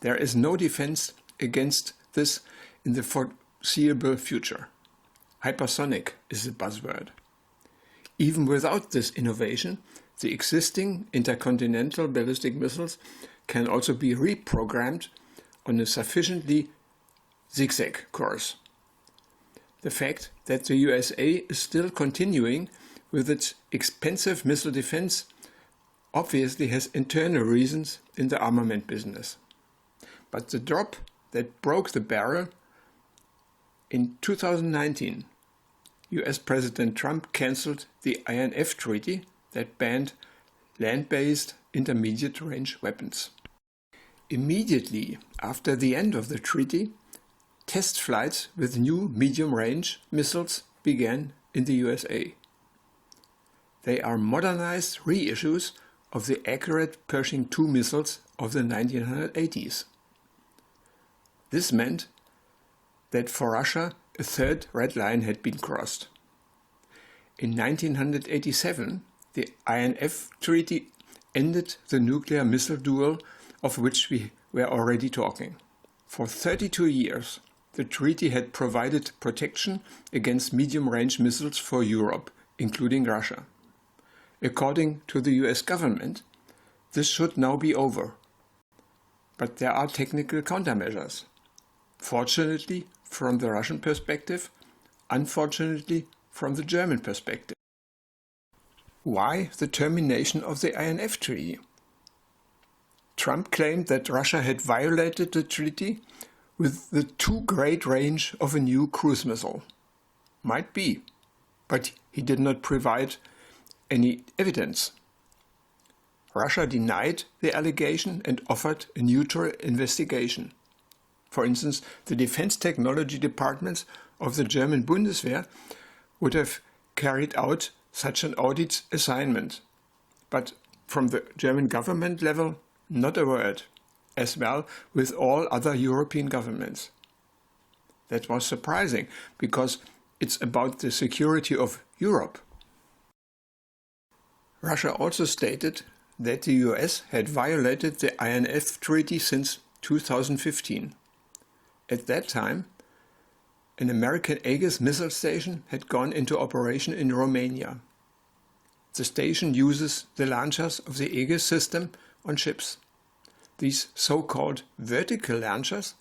Speaker 1: There is no defense against this in the foreseeable future. Hypersonic is the buzzword. Even without this innovation, the existing intercontinental ballistic missiles can also be reprogrammed on a sufficiently zigzag course. The fact that the USA is still continuing with its expensive missile defense obviously has internal reasons in the armament business. But the drop that broke the barrel in 2019, US President Trump cancelled the INF Treaty that banned land-based intermediate-range weapons. Immediately after the end of the treaty, test flights with new medium-range missiles began in the USA. They are modernized reissues of the accurate Pershing II missiles of the 1980s. This meant that for Russia a third red line had been crossed. In 1987, the INF Treaty ended the nuclear missile duel of which we were already talking. For 32 years, the treaty had provided protection against medium-range missiles for Europe, including Russia. According to the US government, this should now be over. But there are technical countermeasures. Fortunately, from the Russian perspective, unfortunately, from the German perspective. Why the termination of the INF Treaty? Trump claimed that Russia had violated the treaty with the too great range of a new cruise missile. Might be, but he did not provide any evidence. Russia denied the allegation and offered a neutral investigation. For instance, the defense technology departments of the German Bundeswehr would have carried out such an audit assignment. But from the German government level, not a word, as well with all other European governments. That was surprising, because it's about the security of Europe. Russia also stated that the US had violated the INF Treaty since 2015. At that time, an American Aegis missile station had gone into operation in Romania. The station uses the launchers of the Aegis system on ships. These so-called vertical launchers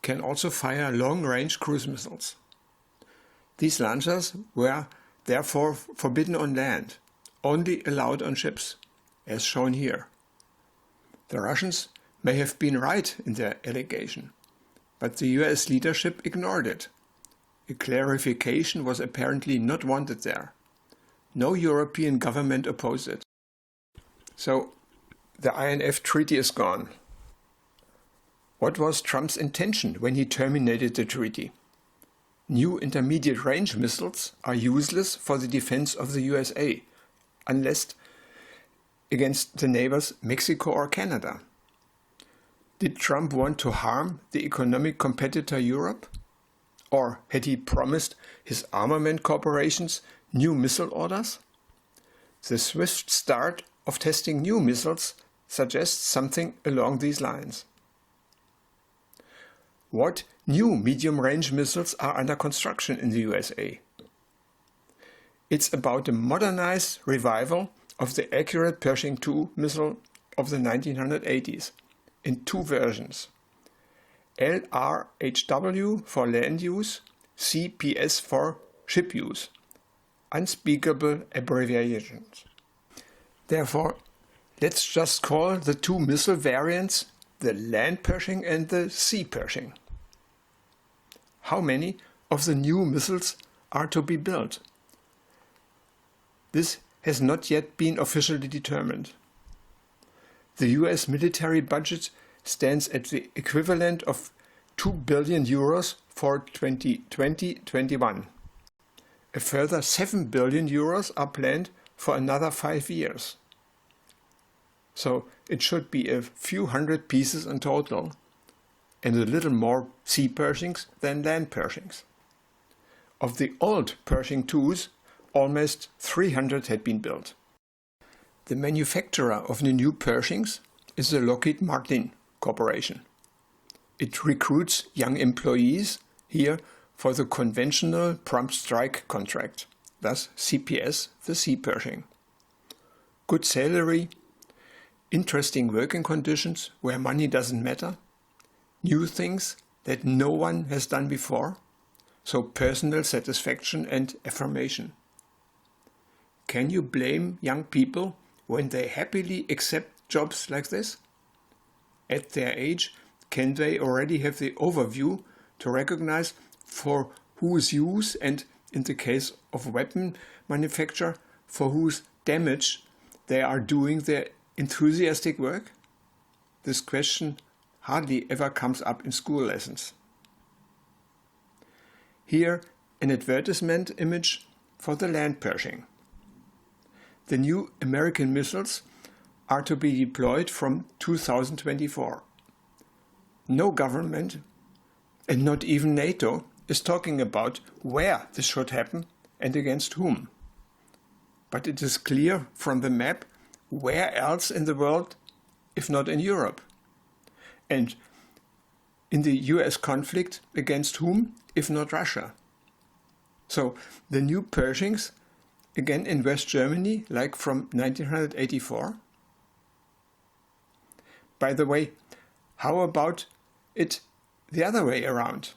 Speaker 1: can also fire long-range cruise missiles. These launchers were therefore forbidden on land, only allowed on ships, as shown here. The Russians may have been right in their allegation, but the US leadership ignored it. A clarification was apparently not wanted there. No European government opposed it. So, the INF Treaty is gone. What was Trump's intention when he terminated the treaty? New intermediate-range missiles are useless for the defense of the USA, unless against the neighbors Mexico or Canada. Did Trump want to harm the economic competitor Europe? Or had he promised his armament corporations new missile orders? The swift start of testing new missiles suggests something along these lines. What new medium-range missiles are under construction in the USA? It's about a modernized revival of the accurate Pershing II missile of the 1980s in two versions. LRHW for land use, CPS for ship use. Unspeakable abbreviations. Therefore, let's just call the two missile variants the land Pershing and the sea Pershing. How many of the new missiles are to be built? This has not yet been officially determined. The US military budget stands at the equivalent of 2 billion euros for 2020-21. A further 7 billion euros are planned for another 5 years. So it should be a few hundred pieces in total, and a little more sea Pershings than land Pershings. Of the old Pershing IIs, almost 300 had been built. The manufacturer of the new Pershings is the Lockheed Martin Corporation. It recruits young employees here for the conventional prompt strike contract, thus CPS, the sea Pershing. Good salary, interesting working conditions where money doesn't matter, new things that no one has done before, so personal satisfaction and affirmation. Can you blame young people when they happily accept jobs like this? At their age, can they already have the overview to recognize for whose use and, in the case of weapon manufacture, for whose damage they are doing their enthusiastic work? This question hardly ever comes up in school lessons. Here, an advertisement image for the land Pershing. The new American missiles are to be deployed from 2024. No government, and not even NATO, is talking about where this should happen and against whom. But it is clear from the map where else in the world, if not in Europe. And in the US conflict, against whom, if not Russia. So the new Pershings, again in West Germany, like from 1984. By the way, how about it the other way around?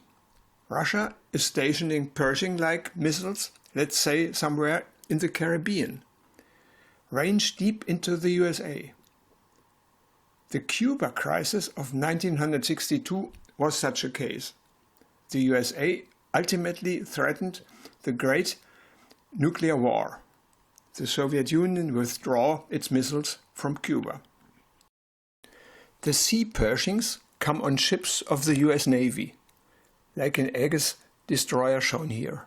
Speaker 1: Russia is stationing Pershing-like missiles, let's say somewhere in the Caribbean, range deep into the USA. The Cuba crisis of 1962 was such a case. The USA ultimately threatened the great nuclear war. The Soviet Union withdrew its missiles from Cuba. The sea Pershings come on ships of the US Navy, like an Aegis destroyer shown here.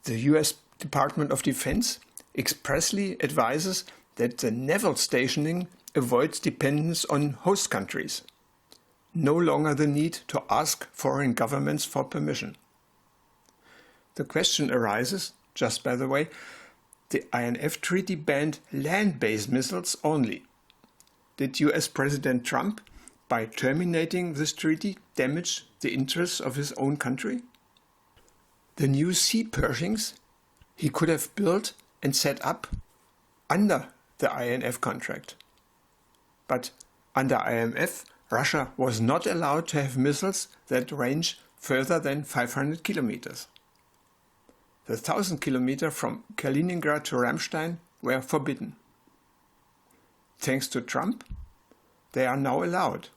Speaker 1: The US Department of Defense expressly advises that the naval stationing avoids dependence on host countries. No longer the need to ask foreign governments for permission. The question arises, just by the way, the INF Treaty banned land-based missiles only. Did US President Trump, by terminating this treaty, damage the interests of his own country? The new sea Pershings he could have built and set up under the INF contract. But under INF, Russia was not allowed to have missiles that range further than 500 kilometers. The 1,000 kilometers from Kaliningrad to Ramstein were forbidden. Thanks to Trump, they are now allowed.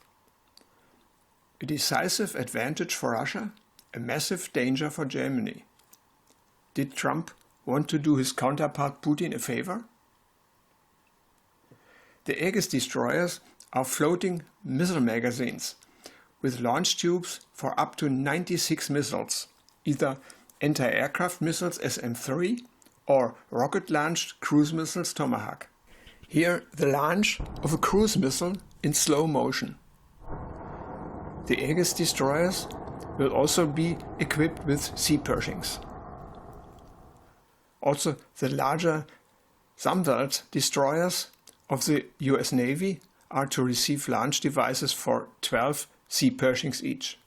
Speaker 1: A decisive advantage for Russia, a massive danger for Germany. Did Trump want to do his counterpart Putin a favor? The Aegis destroyers are floating missile magazines with launch tubes for up to 96 missiles, either anti-aircraft missiles SM-3 or rocket-launched cruise missiles Tomahawk. Here the launch of a cruise missile in slow motion. The Aegis destroyers will also be equipped with sea Pershings. Also the larger Samwelt destroyers of the US Navy are to receive launch devices for 12 sea Pershings each.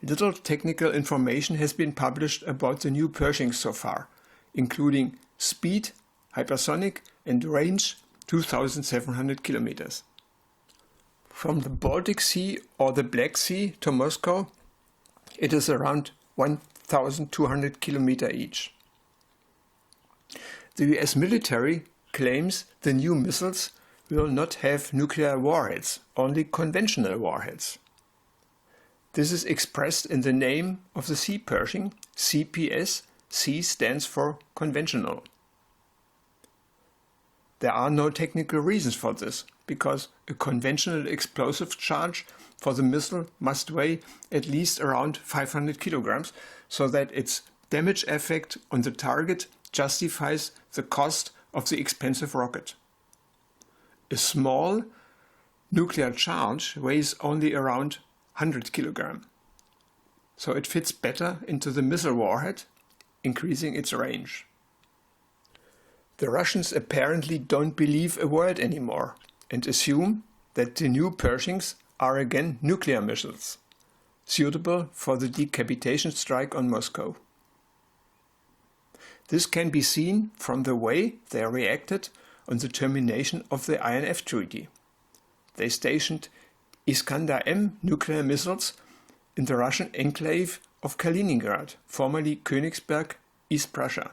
Speaker 1: Little technical information has been published about the new Pershings so far, including speed, hypersonic and range 2,700 kilometers. From the Baltic Sea or the Black Sea to Moscow, it is around 1,200 kilometers each. The US military claims the new missiles will not have nuclear warheads, only conventional warheads. This is expressed in the name of the Sea Pershing, CPS. C stands for conventional. There are no technical reasons for this, because a conventional explosive charge for the missile must weigh at least around 500 kilograms, so that its damage effect on the target justifies the cost of the expensive rocket. A small nuclear charge weighs only around 100 kilograms, so it fits better into the missile warhead, increasing its range. The Russians apparently don't believe a word anymore and assume that the new Pershings are again nuclear missiles, suitable for the decapitation strike on Moscow. This can be seen from the way they reacted on the termination of the INF Treaty. They stationed Iskander-M nuclear missiles in the Russian enclave of Kaliningrad, formerly Königsberg, East Prussia.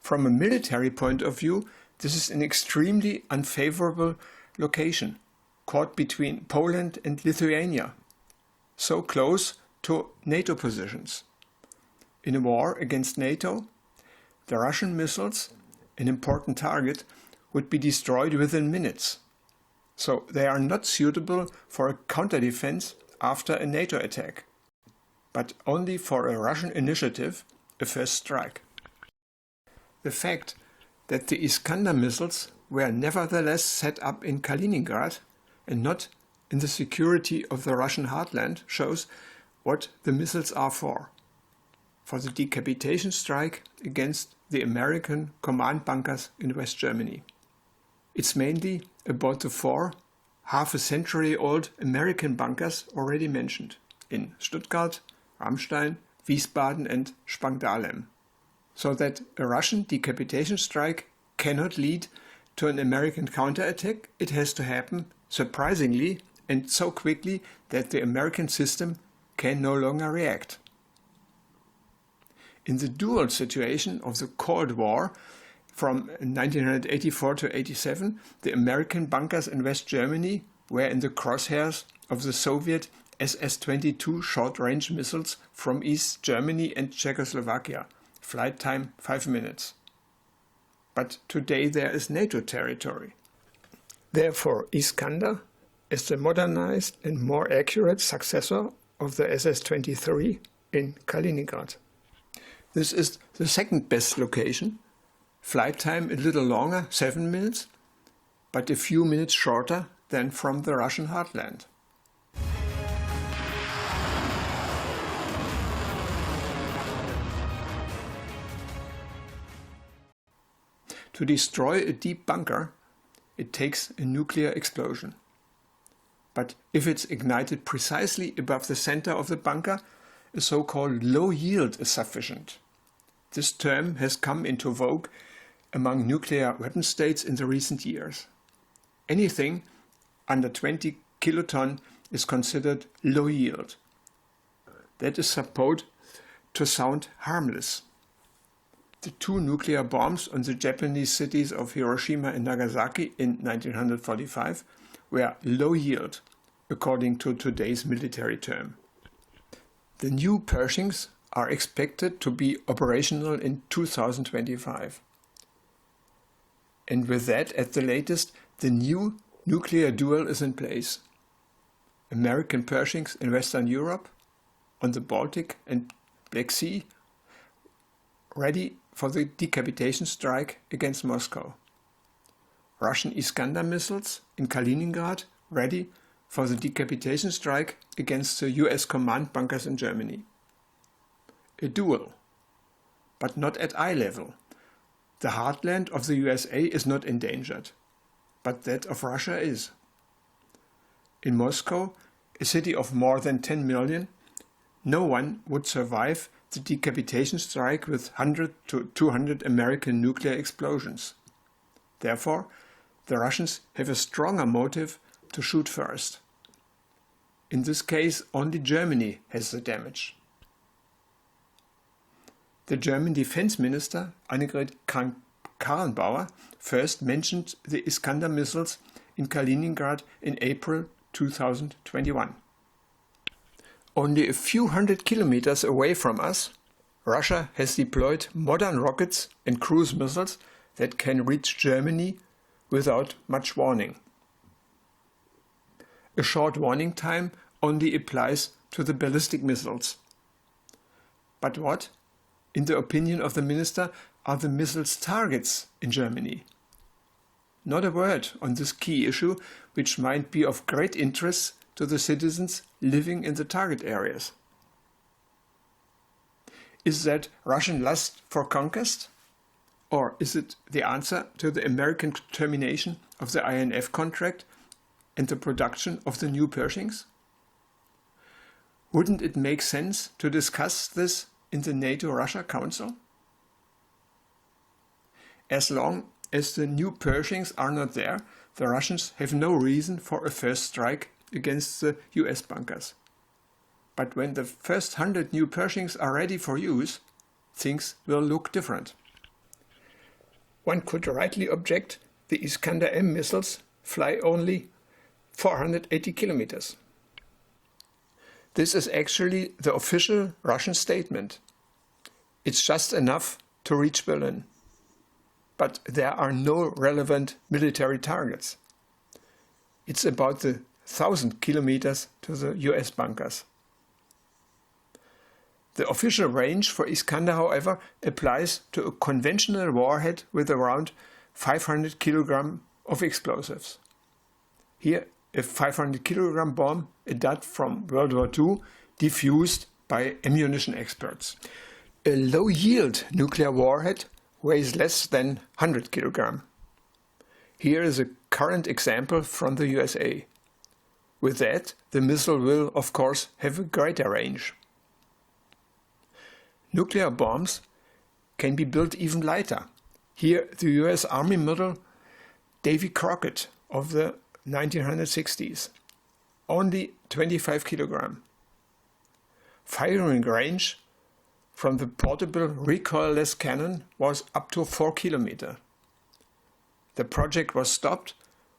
Speaker 1: From a military point of view, this is an extremely unfavorable location, caught between Poland and Lithuania, so close to NATO positions. In a war against NATO, the Russian missiles, an important target, would be destroyed within minutes. So they are not suitable for a counter-defense after a NATO attack, but only for a Russian initiative, a first strike. The fact that the Iskander missiles were nevertheless set up in Kaliningrad and not in the security of the Russian heartland shows what the missiles are for the decapitation strike against the American command bunkers in West Germany. It's mainly about the four half-a-century-old American bunkers already mentioned in Stuttgart, Ramstein, Wiesbaden and Spangdahlem, so that a Russian decapitation strike cannot lead to an American counterattack. It has to happen surprisingly and so quickly that the American system can no longer react. In the dual situation of the Cold War from 1984 to 87, the American bunkers in West Germany were in the crosshairs of the Soviet SS-22 short-range missiles from East Germany and Czechoslovakia. Flight time 5 minutes. But today there is NATO territory. Therefore, Iskander is the modernized and more accurate successor of the SS-23 in Kaliningrad. This is the second best location. Flight time a little longer, 7 minutes, but a few minutes shorter than from the Russian heartland. To destroy a deep bunker, it takes a nuclear explosion. But if it's ignited precisely above the center of the bunker, a so-called low yield is sufficient. This term has come into vogue among nuclear weapon states in the recent years. Anything under 20 kiloton is considered low yield. That is supposed to sound harmless. The two nuclear bombs on the Japanese cities of Hiroshima and Nagasaki in 1945 were low yield, according to today's military term. The new Pershings are expected to be operational in 2025. And with that, at the latest, the new nuclear duel is in place. American Pershings in Western Europe, on the Baltic and Black Sea, ready for the decapitation strike against Moscow. Russian Iskander missiles in Kaliningrad, ready for the decapitation strike against the US command bunkers in Germany. A duel, but not at eye level. The heartland of the USA is not endangered, but that of Russia is. In Moscow, a city of more than 10 million, no one would survive the decapitation strike with 100 to 200 American nuclear explosions. Therefore, the Russians have a stronger motive to shoot first. In this case, only Germany has the damage. The German Defense Minister, Annegret Kramp-Karrenbauer, first mentioned the Iskander missiles in Kaliningrad in April 2021. Only a few hundred kilometers away from us, Russia has deployed modern rockets and cruise missiles that can reach Germany without much warning. A short warning time only applies to the ballistic missiles. But what, in the opinion of the minister, are the missiles' targets in Germany? Not a word on this key issue, which might be of great interest to the citizens living in the target areas. Is that Russian lust for conquest? Or is it the answer to the American termination of the INF contract and the production of the new Pershings? Wouldn't it make sense to discuss this in the NATO-Russia Council? As long as the new Pershings are not there, the Russians have no reason for a first strike against the US bunkers. But when the first 100 new Pershings are ready for use, things will look different. One could rightly object the Iskander-M missiles fly only 480 kilometers. This is actually the official Russian statement. It's just enough to reach Berlin. But there are no relevant military targets. It's about the 1,000 kilometers to the US bunkers. The official range for Iskander, however, applies to a conventional warhead with around 500 kilograms of explosives. Here, a 500 kilogram bomb, a dud from World War II, defused by ammunition experts. A low-yield nuclear warhead weighs less than 100 kilograms. Here is a current example from the USA. With that, the missile will, of course, have a greater range. Nuclear bombs can be built even lighter. Here, the US Army model Davy Crockett of the 1960s, only 25 kilograms. Firing range from the portable recoilless cannon was up to 4 kilometers. The project was stopped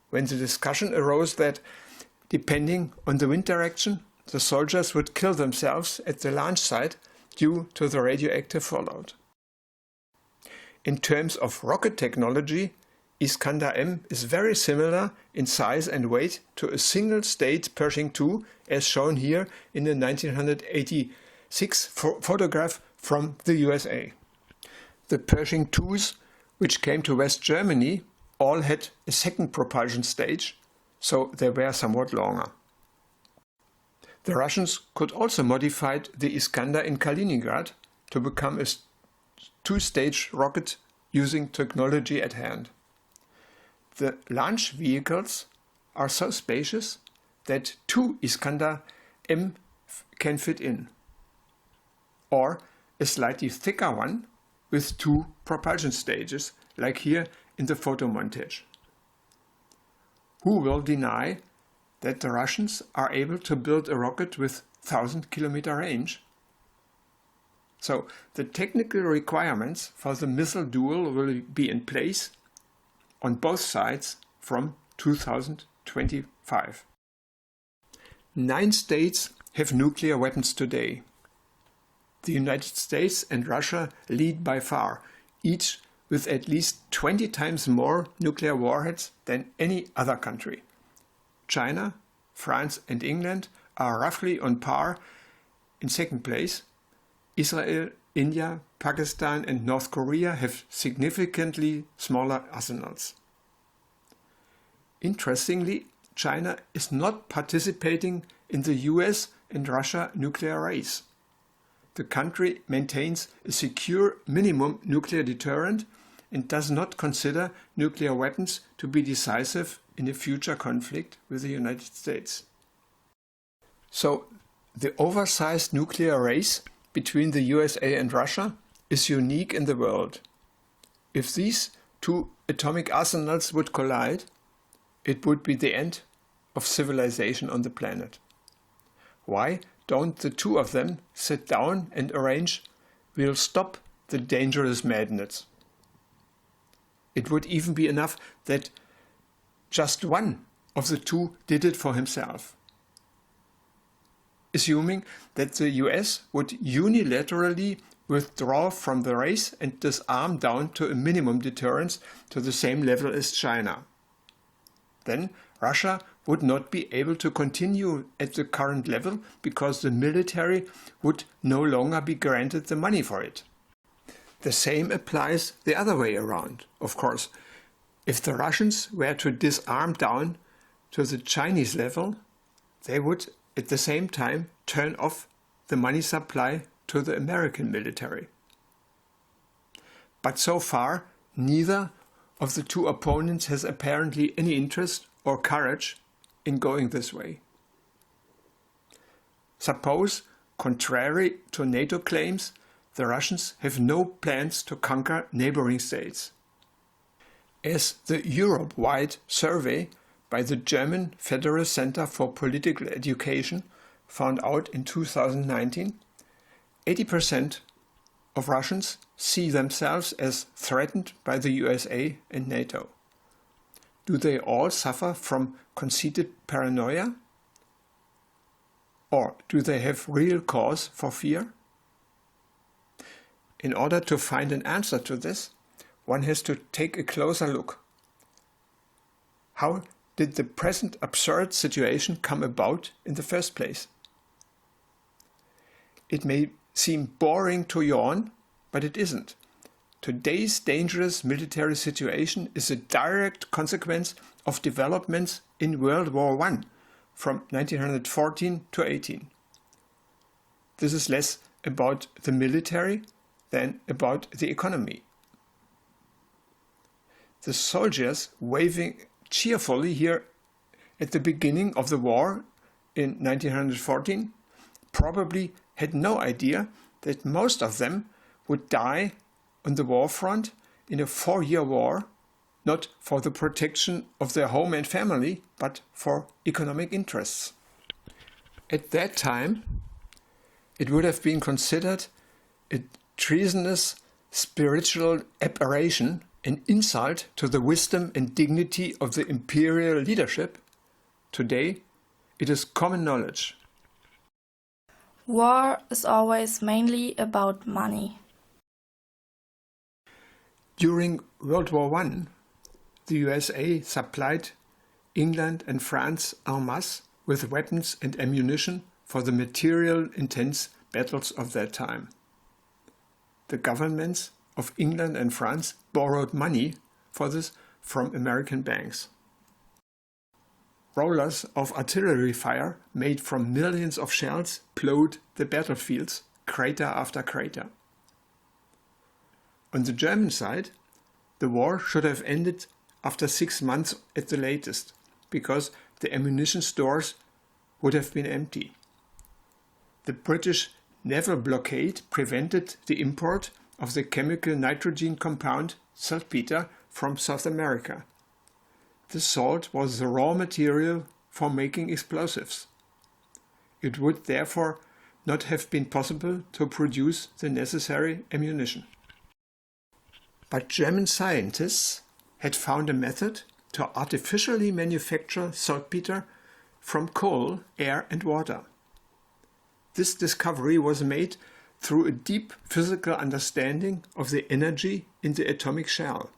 Speaker 1: when the discussion arose that, depending on the wind direction, the soldiers would kill themselves at the launch site due to the radioactive fallout. In terms of rocket technology, Iskander-M is very similar in size and weight to a single-stage Pershing II, as shown here in the 1986 photograph from the USA. The Pershing IIs, which came to West Germany, all had a second propulsion stage, so they were somewhat longer. The Russians could also modify the Iskander in Kaliningrad to become a two-stage rocket using technology at hand. The launch vehicles are so spacious that 2 Iskander-M can fit in, or a slightly thicker one with 2 propulsion stages, like here in the photo montage. Who will deny that the Russians are able to build a rocket with 1,000-kilometer range? So the technical requirements for the missile duel will be in place on both sides from 2025. 9 states have nuclear weapons today. The United States and Russia lead by far, each with at least 20 times more nuclear warheads than any other country. China, France and England are roughly on par in second place. Israel, India, Pakistan and North Korea have significantly smaller arsenals. Interestingly, China is not participating in the US and Russia nuclear race. The country maintains a secure minimum nuclear deterrent and does not consider nuclear weapons to be decisive in a future conflict with the United States. So, the oversized nuclear race between the USA and Russia is unique in the world. If these 2 atomic arsenals would collide, it would be the end of civilization on the planet. Why don't the two of them sit down and arrange, we'll stop the dangerous madness? It would even be enough that just one of the two did it for himself. Assuming that the US would unilaterally withdraw from the race and disarm down to a minimum deterrence to the same level as China. Then Russia would not be able to continue at the current level because the military would no longer be granted the money for it. The same applies the other way around, of course. If the Russians were to disarm down to the Chinese level, they would at the same time turn off the money supply to the American military. But so far, neither of the two opponents has apparently any interest or courage in going this way. Suppose, contrary to NATO claims, the Russians have no plans to conquer neighboring states. As the Europe-wide survey by the German Federal Center for Political Education found out in 2019, 80% of Russians see themselves as threatened by the USA and NATO. Do they all suffer from conceited paranoia? Or do they have real cause for fear? In order to find an answer to this, one has to take a closer look. How did the present absurd situation come about in the first place? It may seem boring to yawn, but it isn't. Today's dangerous military situation is a direct consequence of developments in World War I from 1914 to 18. This is less about the military than about the economy. The soldiers waving cheerfully here at the beginning of the war in 1914 probably had no idea that most of them would die on the war front in a 4-year war, not for the protection of their home and family, but for economic interests. At that time, it would have been considered a treasonous spiritual aberration, an insult to the wisdom and dignity of the imperial leadership. Today, it is common knowledge.
Speaker 2: War is always mainly about money.
Speaker 1: During World War I, the USA supplied England and France en masse with weapons and ammunition for the material-intense battles of that time. The governments of England and France borrowed money for this from American banks. Rollers of artillery fire made from millions of shells plowed the battlefields, crater after crater. On the German side, the war should have ended after 6 months at the latest, because the ammunition stores would have been empty. The British naval blockade prevented the import of the chemical nitrogen compound saltpeter from South America. The salt was the raw material for making explosives. It would therefore not have been possible to produce the necessary ammunition. But German scientists had found a method to artificially manufacture saltpeter from coal, air and water. This discovery was made through a deep physical understanding of the energy in the atomic shell.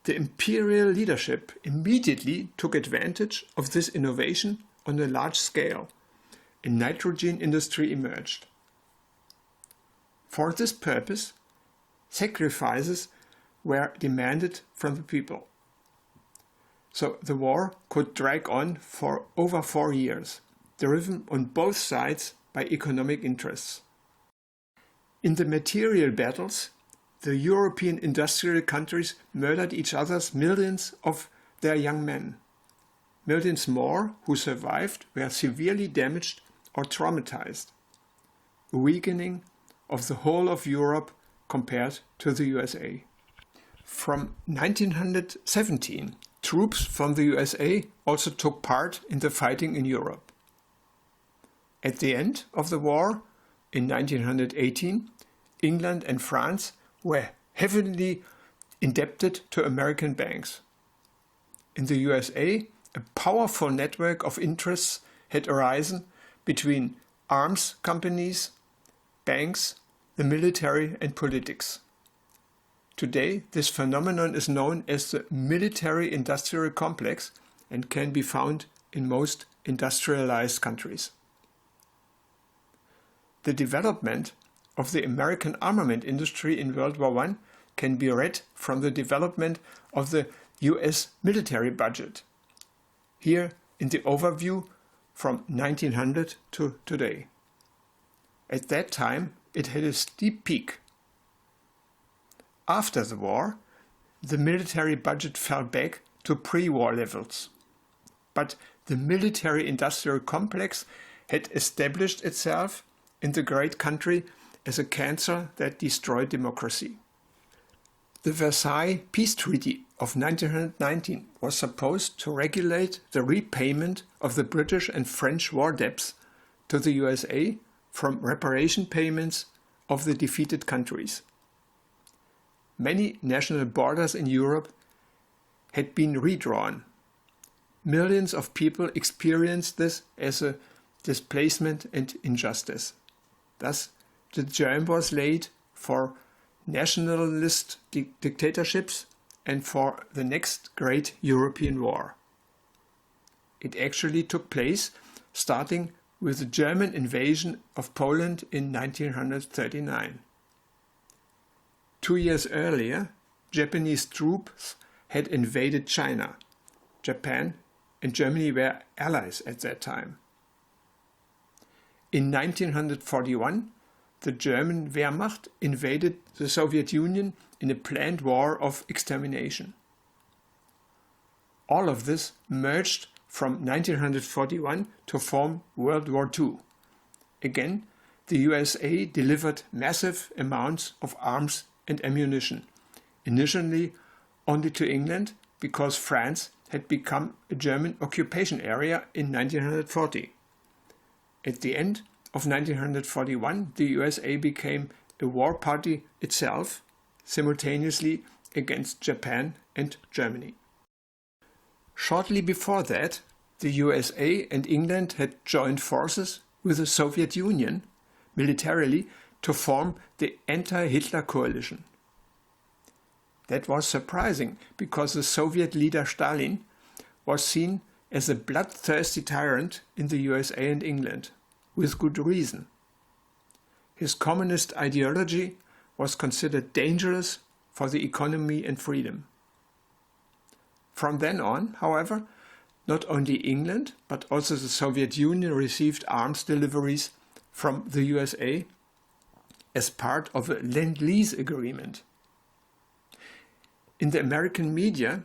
Speaker 1: The imperial leadership immediately took advantage of this innovation on a large scale. A nitrogen industry emerged. For this purpose, sacrifices were demanded from the people. So the war could drag on for over 4 years, driven on both sides by economic interests. In the material battles, the European industrial countries murdered each other's millions of their young men. Millions more who survived were severely damaged or traumatized, a weakening of the whole of Europe compared to the USA. From 1917 troops from the USA also took part in the fighting in Europe. At the end of the war, in 1918, England and France were heavily indebted to American banks. In the USA, a powerful network of interests had arisen between arms companies, banks, the military and politics. Today, this phenomenon is known as the military-industrial complex and can be found in most industrialized countries. The development of the American armament industry in World War I can be read from the development of the US military budget. Here in the overview from 1900 to today. At that time, it had a steep peak. After the war, the military budget fell back to pre-war levels. But the military-industrial complex had established itself in the great country as a cancer that destroyed democracy. The Versailles Peace Treaty of 1919 was supposed to regulate the repayment of the British and French war debts to the USA from reparation payments of the defeated countries. Many national borders in Europe had been redrawn. Millions of people experienced this as a displacement and injustice. Thus, the germ was laid for nationalist dictatorships and for the next great European war. It actually took place starting with the German invasion of Poland in 1939. 2 years earlier, Japanese troops had invaded China. Japan and Germany were allies at that time. In 1941, the German Wehrmacht invaded the Soviet Union in a planned war of extermination. All of this merged from 1941 to form World War II. Again, the USA delivered massive amounts of arms and ammunition, initially only to England because France had become a German occupation area in 1940. At the end of 1941, the USA became a war party itself, simultaneously against Japan and Germany. Shortly before that, the USA and England had joined forces with the Soviet Union militarily to form the anti-Hitler coalition. That was surprising because the Soviet leader Stalin was seen as a bloodthirsty tyrant in the USA and England, with good reason. His communist ideology was considered dangerous for the economy and freedom. From then on, however, not only England but also the Soviet Union received arms deliveries from the USA as part of a Lend-Lease agreement. In the American media,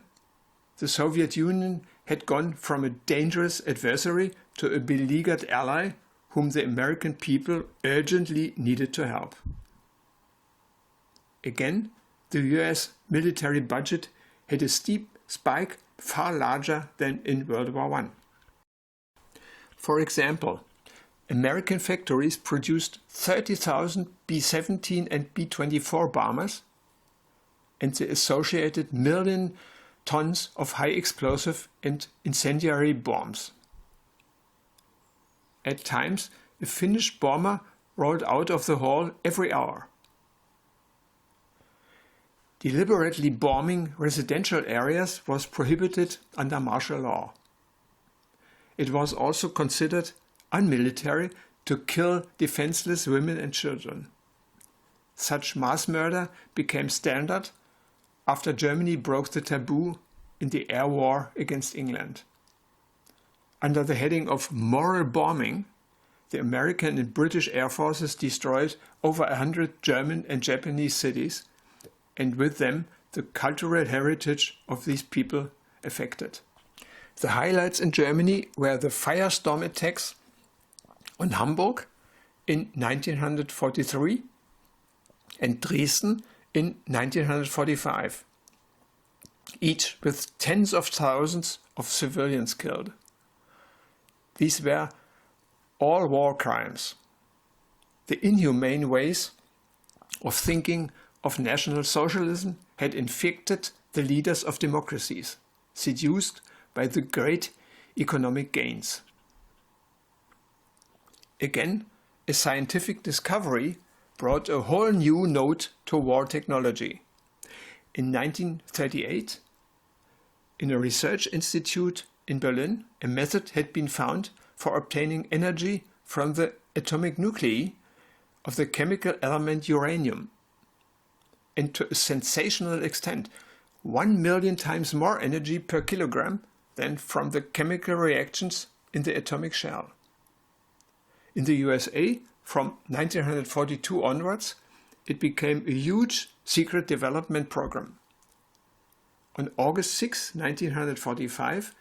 Speaker 1: the Soviet Union had gone from a dangerous adversary to a beleaguered ally whom the American people urgently needed to help. Again, the US military budget had a steep spike far larger than in World War I. For example, American factories produced 30,000 B-17 and B-24 bombers and the associated million tons of high explosive and incendiary bombs. At times, a Finnish bomber rolled out of the hall every hour. Deliberately bombing residential areas was prohibited under martial law. It was also considered unmilitary to kill defenseless women and children. Such mass murder became standard after Germany broke the taboo in the air war against England. Under the heading of moral bombing, the American and British air forces destroyed over 100 German and Japanese cities, and with them the cultural heritage of these people affected. The highlights in Germany were the firestorm attacks on Hamburg in 1943 and Dresden in 1945. each with tens of thousands of civilians killed. These were all war crimes. The inhumane ways of thinking of National Socialism had infected the leaders of democracies, seduced by the great economic gains. Again, a scientific discovery brought a whole new note to war technology. In 1938, in a research institute in Berlin, a method had been found for obtaining energy from the atomic nuclei of the chemical element uranium, and to a sensational extent, 1 million times more energy per kilogram than from the chemical reactions in the atomic shell. In the USA, from 1942 onwards, it became a huge secret development program. On August 6, 1945,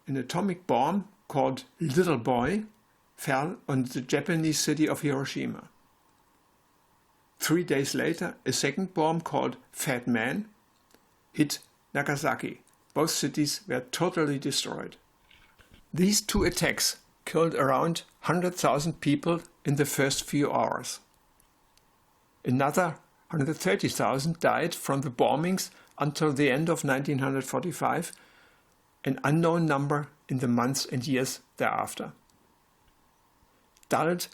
Speaker 1: an atomic bomb called Little Boy fell on the Japanese city of Hiroshima. 3 days later, a second bomb called Fat Man hit Nagasaki. Both cities were totally destroyed. These two attacks killed around 100,000 people in the first few hours. Another 130,000 died from the bombings until the end of 1945, an unknown number in the months and years thereafter. Dulled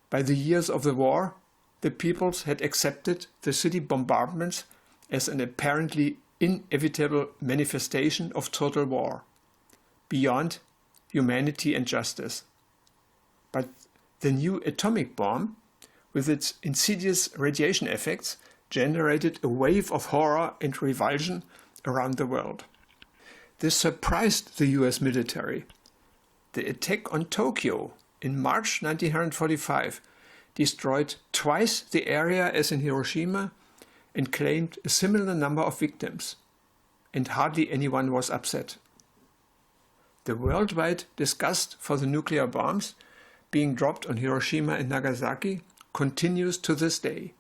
Speaker 1: by the years of the war, the peoples had accepted the city bombardments as an apparently inevitable manifestation of total war, beyond humanity and justice. But the new atomic bomb, with its insidious radiation effects, generated a wave of horror and revulsion around the world. This surprised the US military. The attack on Tokyo in March 1945 destroyed twice the area as in Hiroshima and claimed a similar number of victims, and hardly anyone was upset. The worldwide disgust for the nuclear bombs being dropped on Hiroshima and Nagasaki continues to this day.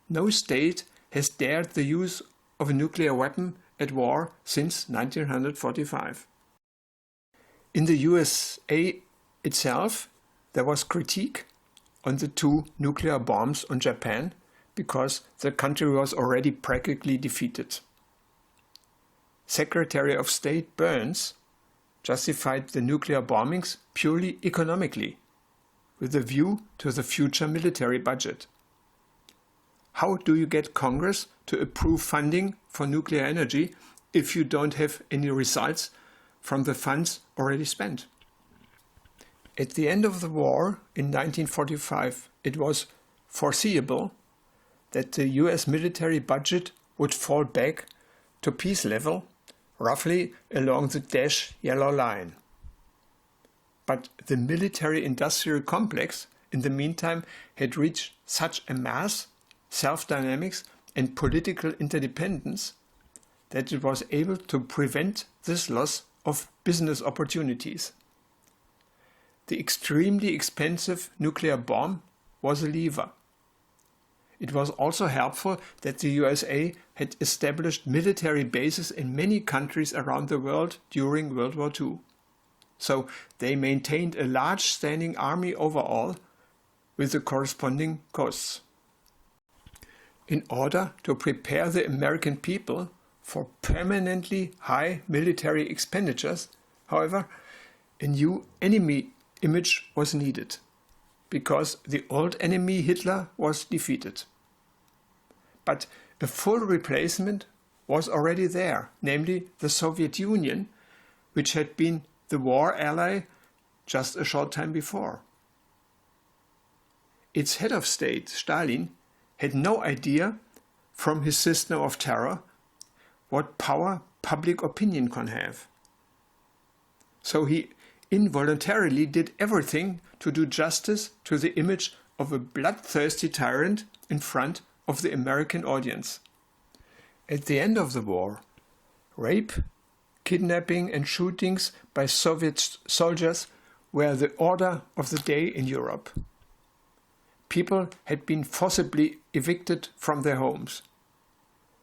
Speaker 1: No state has dared the use of a nuclear weapon at war since 1945. In the USA itself, there was critique on the two nuclear bombs on Japan because the country was already practically defeated. Secretary of State Burns justified the nuclear bombings purely economically, with a view to the future military budget. How do you get Congress to approve funding for nuclear energy if you don't have any results from the funds already spent? At the end of the war in 1945, it was foreseeable that the US military budget would fall back to peace level, roughly along the dashed yellow line. But the military-industrial complex, in the meantime, had reached such a mass, self-dynamics and political interdependence that it was able to prevent this loss of business opportunities. The extremely expensive nuclear bomb was a lever. It was also helpful that the USA had established military bases in many countries around the world during World War II. So they maintained a large standing army overall, with the corresponding costs. In order to prepare the American people for permanently high military expenditures, however, a new enemy image was needed, because the old enemy Hitler was defeated. But a full replacement was already there, namely the Soviet Union, which had been the war ally just a short time before. Its head of state, Stalin, had no idea from his system of terror what power public opinion can have. So he involuntarily did everything to do justice to the image of a bloodthirsty tyrant in front of the American audience. At the end of the war, rape, kidnapping and shootings by Soviet soldiers were the order of the day in Europe. People had been forcibly evicted from their homes.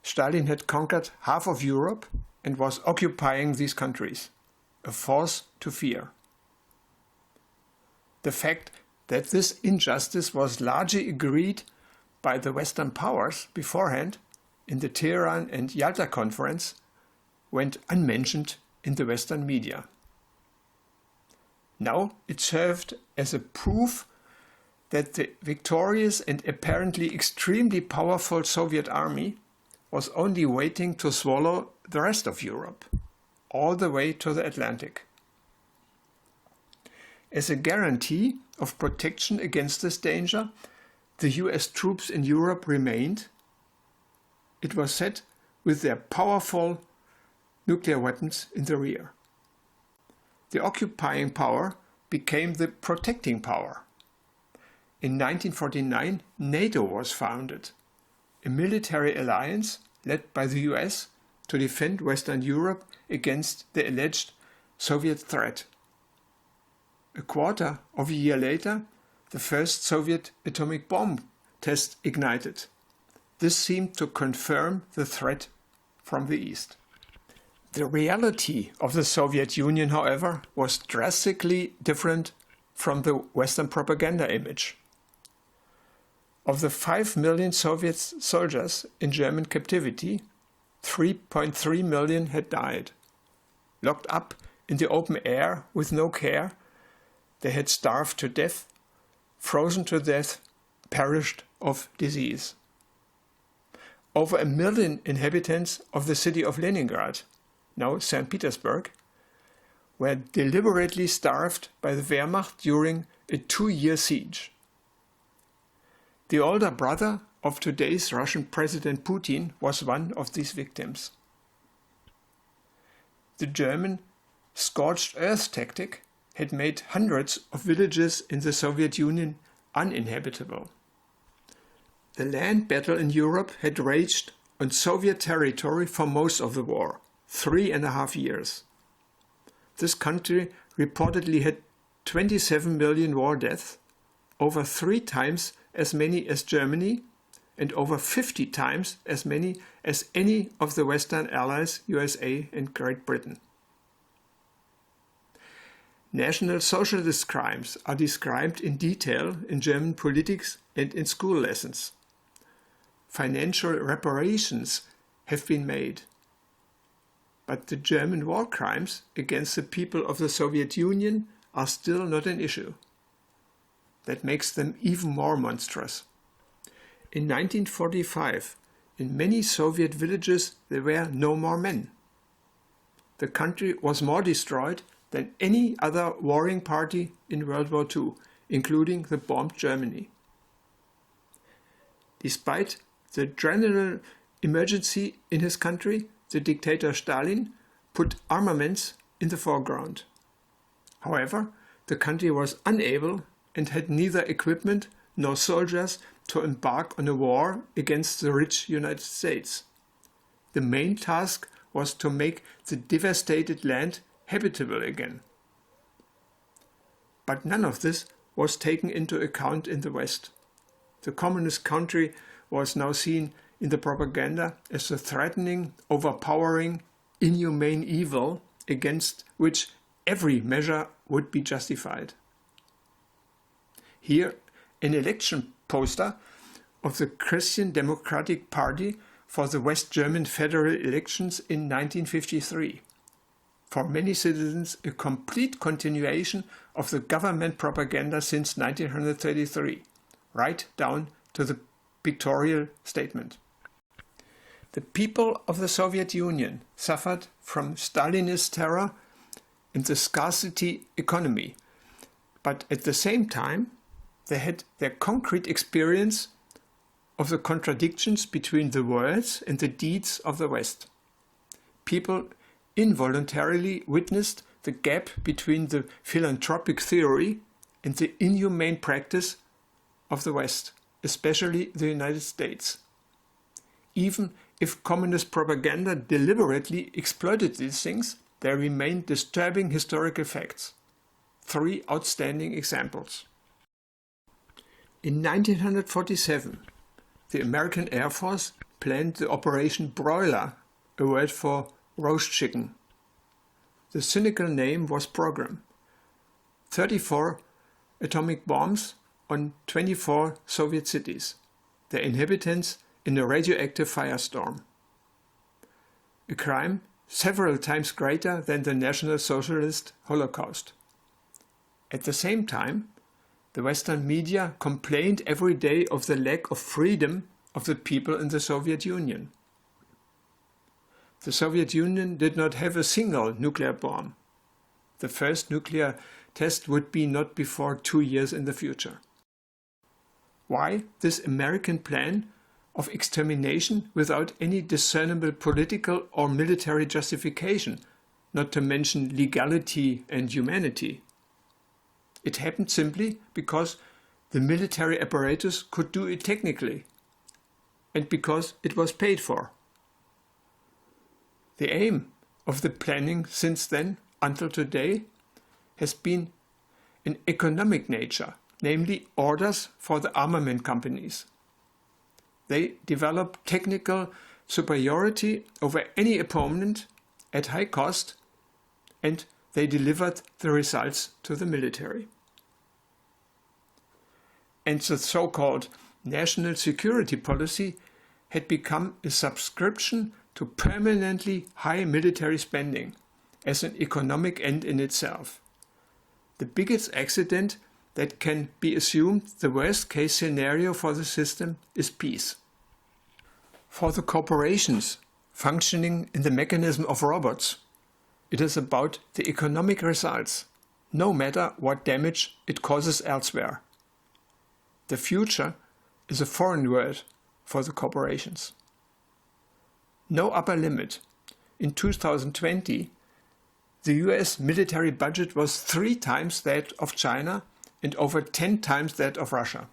Speaker 1: Stalin had conquered half of Europe and was occupying these countries, a force to fear. The fact that this injustice was largely agreed by the Western powers beforehand in the Tehran and Yalta Conference went unmentioned in the Western media. Now it served as a proof that the victorious and apparently extremely powerful Soviet army was only waiting to swallow the rest of Europe, all the way to the Atlantic. As a guarantee of protection against this danger, the US troops in Europe remained, it was said, with their powerful nuclear weapons in the rear. The occupying power became the protecting power. In 1949, NATO was founded, a military alliance led by the US to defend Western Europe against the alleged Soviet threat. A quarter of a year later, the first Soviet atomic bomb test ignited. This seemed to confirm the threat from the East. The reality of the Soviet Union, however, was drastically different from the Western propaganda image. Of the 5 million Soviet soldiers in German captivity, 3.3 million had died. Locked up in the open air with no care, they had starved to death, frozen to death, perished of disease. Over 1 million inhabitants of the city of Leningrad, now St. Petersburg, were deliberately starved by the Wehrmacht during a 2-year siege. The older brother of today's Russian President Putin was one of these victims. The German scorched earth tactic had made hundreds of villages in the Soviet Union uninhabitable. The land battle in Europe had raged on Soviet territory for most of the war, 3.5 years. This country reportedly had 27 million war deaths, over 3 times as many as Germany, and over 50 times as many as any of the Western allies, USA and Great Britain. National Socialist crimes are described in detail in German politics and in school lessons. Financial reparations have been made. But the German war crimes against the people of the Soviet Union are still not an issue. That makes them even more monstrous. In 1945, in many Soviet villages there were no more men. The country was more destroyed than any other warring party in World War II, including the bombed Germany. Despite the general emergency in his country, the dictator Stalin put armaments in the foreground. However, the country was unable and had neither equipment nor soldiers to embark on a war against the rich United States. The main task was to make the devastated land habitable again. But none of this was taken into account in the West. The communist country was now seen in the propaganda as a threatening, overpowering, inhumane evil against which every measure would be justified. Here, an election poster of the Christian Democratic Party for the West German federal elections in 1953. For many citizens, a complete continuation of the government propaganda since 1933, right down to the pictorial statement. The people of the Soviet Union suffered from Stalinist terror and the scarcity economy, but at the same time they had their concrete experience of the contradictions between the words and the deeds of the West. People involuntarily witnessed the gap between the philanthropic theory and the inhumane practice of the West, especially the United States. Even if communist propaganda deliberately exploited these things, there remain disturbing historical facts. 3 outstanding examples. In 1947, the American Air Force planned the Operation Broiler, a word for roast chicken. The cynical name was program. 34 atomic bombs on 24 Soviet cities, their inhabitants in a radioactive firestorm. A crime several times greater than the National Socialist Holocaust. At the same time, the Western media complained every day of the lack of freedom of the people in the Soviet Union. The Soviet Union did not have a single nuclear bomb. The first nuclear test would be not before 2 years in the future. Why this American plan of extermination without any discernible political or military justification, not to mention legality and humanity? It happened simply because the military apparatus could do it technically, and because it was paid for. The aim of the planning since then until today has been an economic nature, namely orders for the armament companies. They develop technical superiority over any opponent at high cost, and they delivered the results to the military. And the so-called national security policy had become a subscription to permanently high military spending as an economic end in itself. The biggest accident that can be assumed, the worst case scenario for the system, is peace. For the corporations functioning in the mechanism of robots, it is about the economic results, no matter what damage it causes elsewhere. The future is a foreign word for the corporations. No upper limit. In 2020, the US military budget was 3 times that of China and over 10 times that of Russia.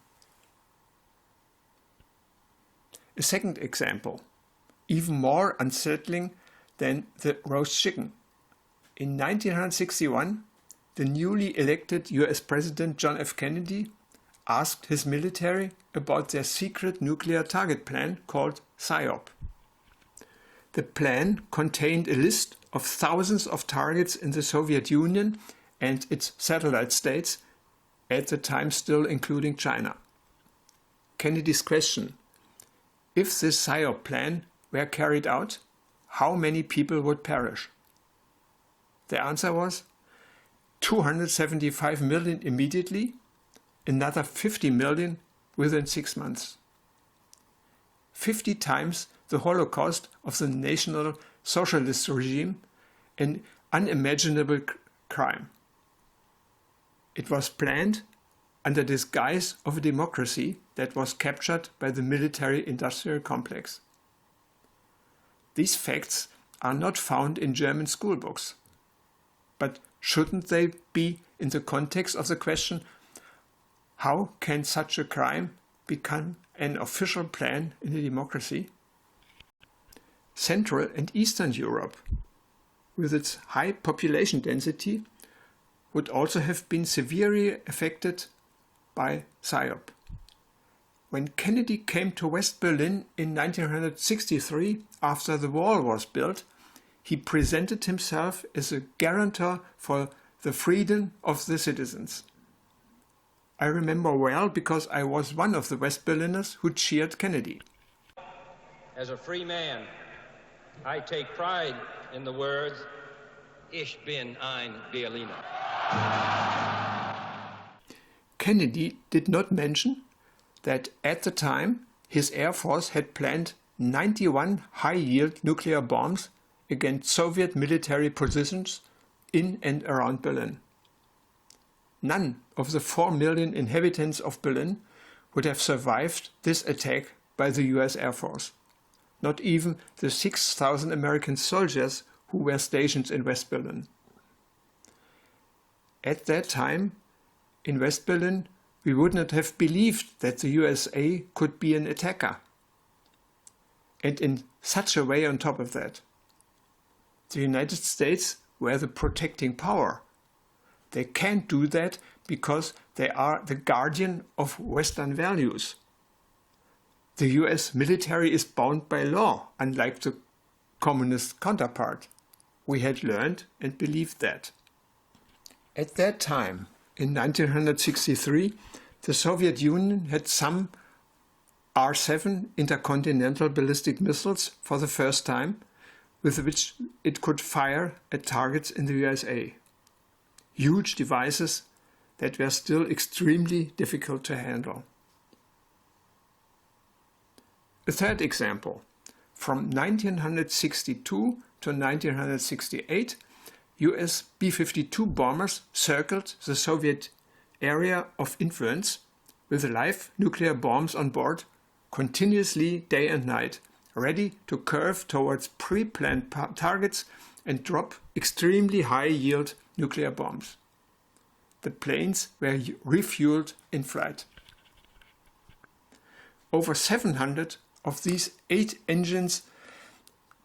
Speaker 1: A second example, even more unsettling than the roast chicken. In 1961, the newly elected US President John F. Kennedy asked his military about their secret nuclear target plan called PSYOP. The plan contained a list of thousands of targets in the Soviet Union and its satellite states, at the time still including China. Kennedy's question: if this PSYOP plan were carried out, how many people would perish? The answer was 275 million immediately, another 50 million within 6 months. 50 times the Holocaust of the National Socialist regime, an unimaginable crime. It was planned under disguise of a democracy that was captured by the military-industrial complex. These facts are not found in German school books. But shouldn't they be in the context of the question, how can such a crime become an official plan in a democracy? Central and Eastern Europe, with its high population density, would also have been severely affected by PSYOP. When Kennedy came to West Berlin in 1963, after the wall was built, he presented himself as a guarantor for the freedom of the citizens. I remember well because I was one of the West Berliners who cheered Kennedy.
Speaker 5: As a free man, I take pride in the words, Ich bin ein Berliner.
Speaker 1: Kennedy did not mention that at the time his Air Force had planned 91 high-yield nuclear bombs against Soviet military positions in and around Berlin. None of the 4 million inhabitants of Berlin would have survived this attack by the US Air Force. Not even the 6,000 American soldiers who were stationed in West Berlin. At that time, in West Berlin, we would not have believed that the USA could be an attacker. And in such a way on top of that. The United States were the protecting power. They can't do that because they are the guardian of Western values. The US military is bound by law, unlike the communist counterpart. we had learned and believed that. At that time, in 1963, the Soviet Union had some R-7 intercontinental ballistic missiles for the first time, with which it could fire at targets in the USA. Huge devices that were still extremely difficult to handle. A third example. From 1962 to 1968, US B-52 bombers circled the Soviet area of influence with live nuclear bombs on board, continuously day and night, ready to curve towards pre-planned targets and drop extremely high-yield nuclear bombs. The planes were refueled in flight. Over 700 of these 8 engines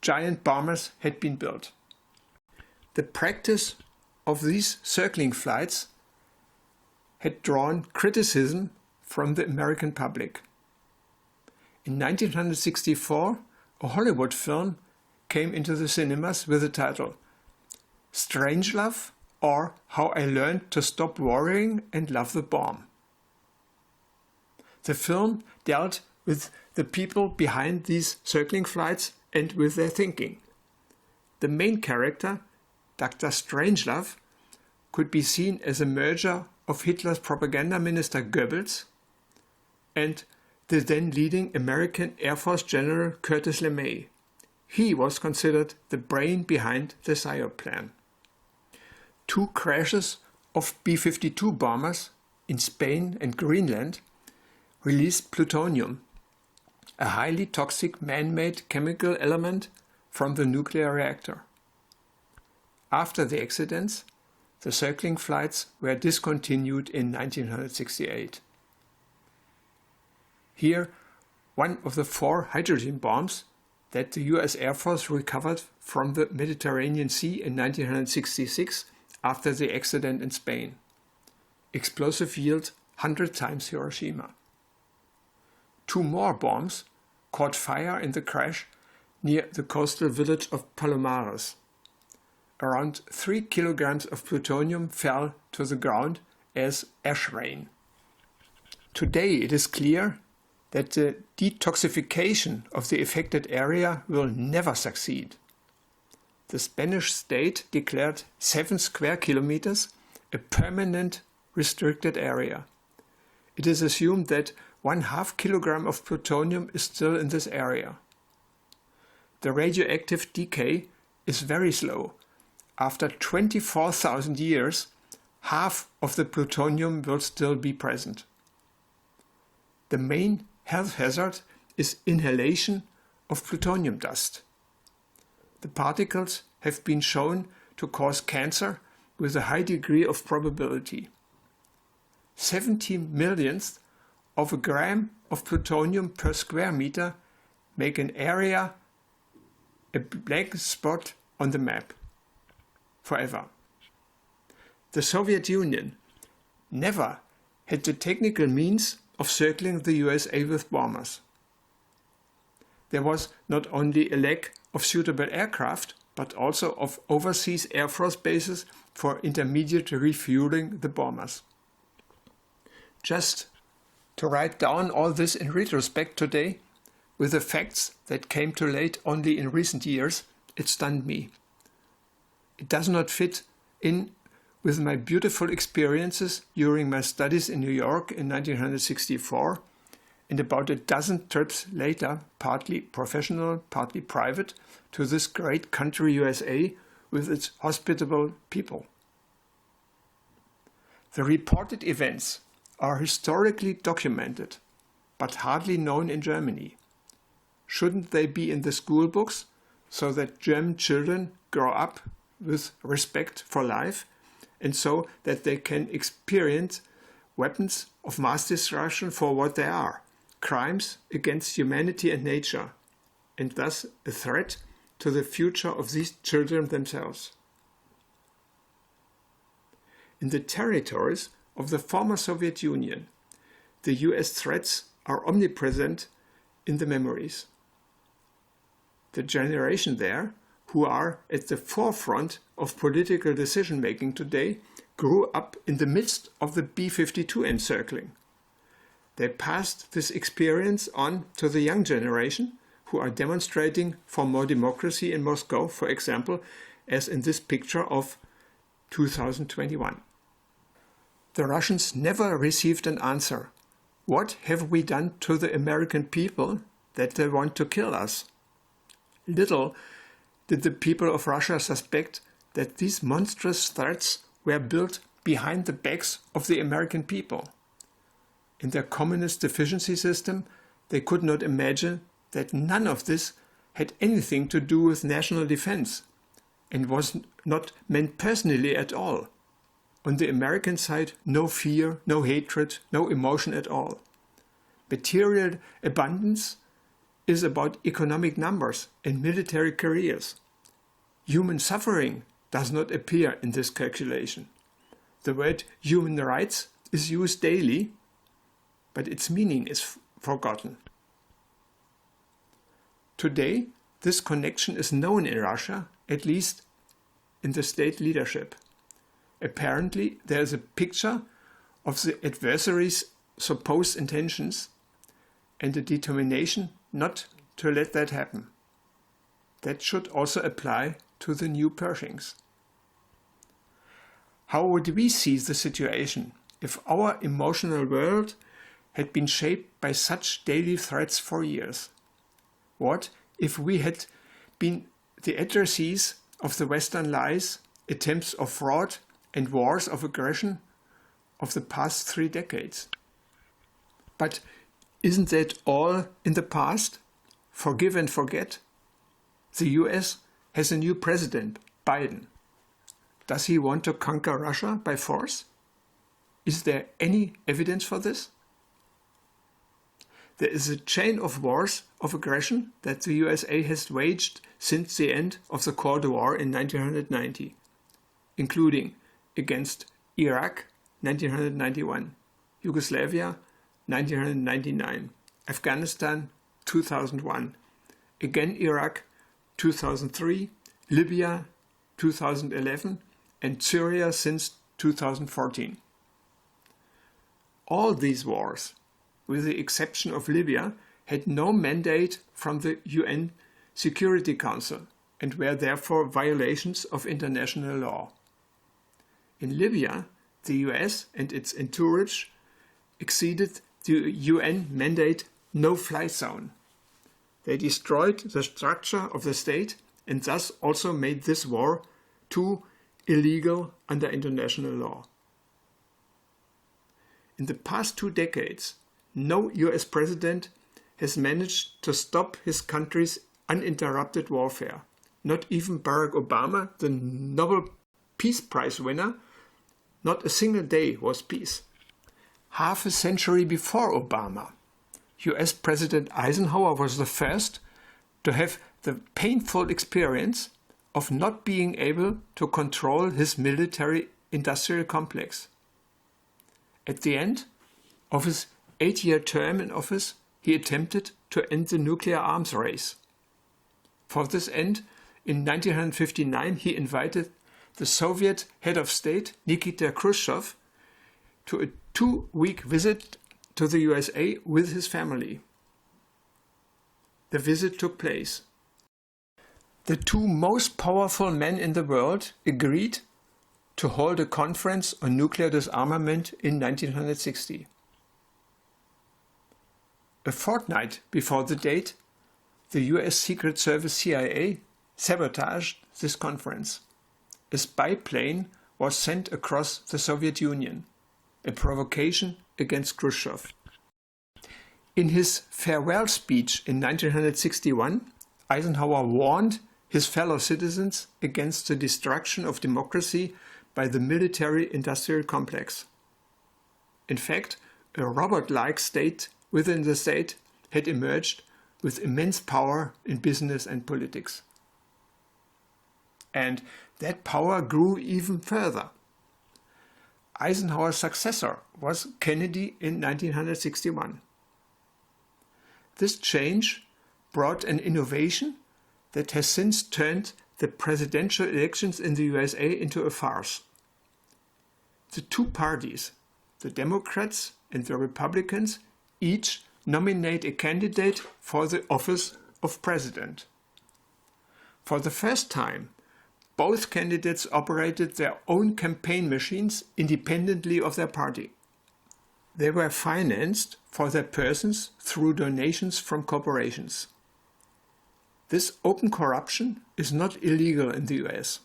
Speaker 1: giant bombers had been built. The practice of these circling flights had drawn criticism from the American public. In 1964, a Hollywood film came into the cinemas with the title Strangelove, or How I Learned to Stop Worrying and Love the Bomb. The film dealt with the people behind these circling flights and with their thinking. The main character, Dr. Strangelove, could be seen as a merger of Hitler's propaganda minister Goebbels and the then leading American Air Force General Curtis LeMay. He was considered the brain behind the PSYOP plan. 2 crashes of B-52 bombers in Spain and Greenland released plutonium, a highly toxic man-made chemical element from the nuclear reactor. After the accidents, the circling flights were discontinued in 1968. Here, one of the 4 hydrogen bombs that the US Air Force recovered from the Mediterranean Sea in 1966 after the accident in Spain. Explosive yield 100 times Hiroshima. 2 more bombs caught fire in the crash near the coastal village of Palomares. Around 3 kilograms of plutonium fell to the ground as ash rain. Today it is clear that the detoxification of the affected area will never succeed. The Spanish state declared 7 square kilometers a permanent restricted area. It is assumed that 1/2 kilogram of plutonium is still in this area. The radioactive decay is very slow. After 24,000 years, half of the plutonium will still be present. The main health hazard is inhalation of plutonium dust. The particles have been shown to cause cancer with a high degree of probability. 70 millionths of a gram of plutonium per square meter make an area a blank spot on the map forever. The Soviet Union never had the technical means of circling the USA with bombers. There was not only a lack of suitable aircraft, but also of overseas Air Force bases for intermediate refueling the bombers. Just to write down all this in retrospect today, with the facts that came to light only in recent years, it stunned me. It does not fit in with my beautiful experiences during my studies in New York in 1964 and about a dozen trips later, partly professional, partly private, to this great country USA with its hospitable people. The reported events are historically documented, but hardly known in Germany. Shouldn't they be in the school books so that German children grow up with respect for life and so that they can experience weapons of mass destruction for what they are, crimes against humanity and nature, and thus a threat to the future of these children themselves? In the territories of the former Soviet Union, the US threats are omnipresent in the memories. The generation there, who are at the forefront of political decision-making today, grew up in the midst of the B-52 encircling. They passed this experience on to the young generation, who are demonstrating for more democracy in Moscow, for example, as in this picture of 2021. The Russians never received an answer. What have we done to the American people that they want to kill us? Little did the people of Russia suspect that these monstrous threats were built behind the backs of the American people. In their communist deficiency system, they could not imagine that none of this had anything to do with national defense and was not meant personally at all. On the American side, no fear, no hatred, no emotion at all. Material abundance is about economic numbers and military careers. Human suffering does not appear in this calculation. The word human rights is used daily, but its meaning is forgotten. Today, this connection is known in Russia, at least in the state leadership. Apparently, there is a picture of the adversary's supposed intentions and a determination not to let that happen. That should also apply to the new Pershings. How would we see the situation if our emotional world had been shaped by such daily threats for years? What if we had been the addressees of the Western lies, attempts of fraud and wars of aggression of the past 3 decades? But isn't that all in the past? Forgive and forget? The US has a new president, Biden. Does he want to conquer Russia by force? Is there any evidence for this? There is a chain of wars of aggression that the USA has waged since the end of the Cold War in 1990, including against Iraq 1991, Yugoslavia 1999, Afghanistan 2001, again Iraq 2003, Libya 2011, and Syria since 2014. All these wars, with the exception of Libya, had no mandate from the UN Security Council and were therefore violations of international law. In Libya, the US and its entourage exceeded the UN mandate no-fly zone. They destroyed the structure of the state and thus also made this war too illegal under international law. In the past 2 decades, no US president has managed to stop his country's uninterrupted warfare. Not even Barack Obama, the Nobel Peace Prize winner, not a single day was peace. Half a century before Obama, US President Eisenhower was the first to have the painful experience of not being able to control his military-industrial complex. At the end of his 8-year term in office, he attempted to end the nuclear arms race. For this end, in 1959, he invited the Soviet head of state, Nikita Khrushchev, to a 2-week visit to the USA with his family. The visit took place. The 2 most powerful men in the world agreed to hold a conference on nuclear disarmament in 1960. A fortnight before the date, the US Secret Service CIA sabotaged this conference. A spy plane was sent across the Soviet Union, a provocation against Khrushchev. In his farewell speech in 1961, Eisenhower warned his fellow citizens against the destruction of democracy by the military-industrial complex. In fact, a robot-like state within the state had emerged with immense power in business and politics. And that power grew even further. Eisenhower's successor was Kennedy in 1961. This change brought an innovation that has since turned the presidential elections in the USA into a farce. The two parties, the Democrats and the Republicans, each nominate a candidate for the office of president. For the first time, both candidates operated their own campaign machines independently of their party. They were financed for their persons through donations from corporations. This open corruption is not illegal in the US.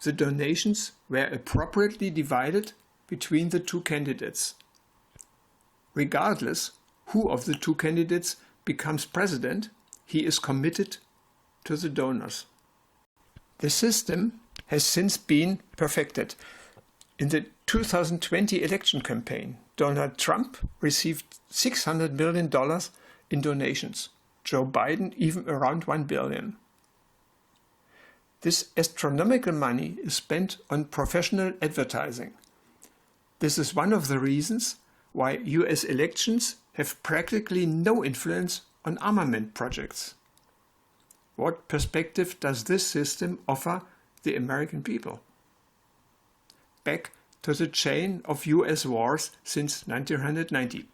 Speaker 1: The donations were appropriately divided between the two candidates. Regardless who of the two candidates becomes president, he is committed to the donors. The system has since been perfected. In the 2020 election campaign, Donald Trump received $600 million in donations. Joe Biden even around $1 billion. This astronomical money is spent on professional advertising. This is one of the reasons why US elections have practically no influence on armament projects. What perspective does this system offer the American people? Back to the chain of US wars since 1990.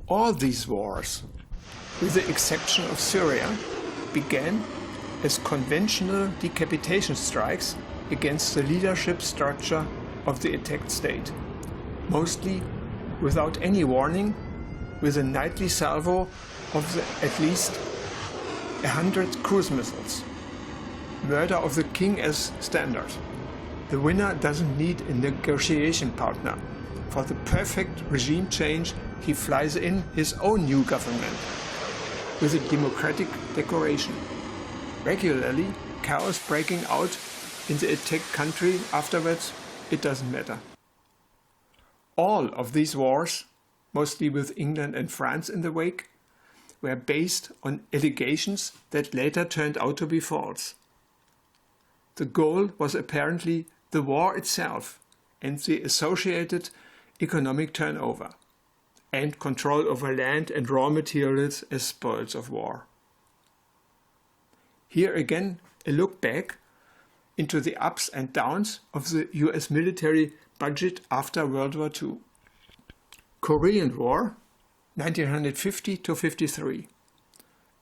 Speaker 1: All these wars, with the exception of Syria, began as conventional decapitation strikes against the leadership structure of the attacked state, mostly without any warning, with a nightly salvo of at least 100 cruise missiles. Murder of the king as standard. The winner doesn't need a negotiation partner. For the perfect regime change, he flies in his own new government with a democratic decoration. Regularly, chaos breaking out in the attacked country afterwards, it doesn't matter. All of these wars, mostly with England and France in the wake, were based on allegations that later turned out to be false. The goal was apparently the war itself and the associated economic turnover, and control over land and raw materials as spoils of war. Here again, a look back into the ups and downs of the US military budget after World War II. Korean War, 1950 to 53.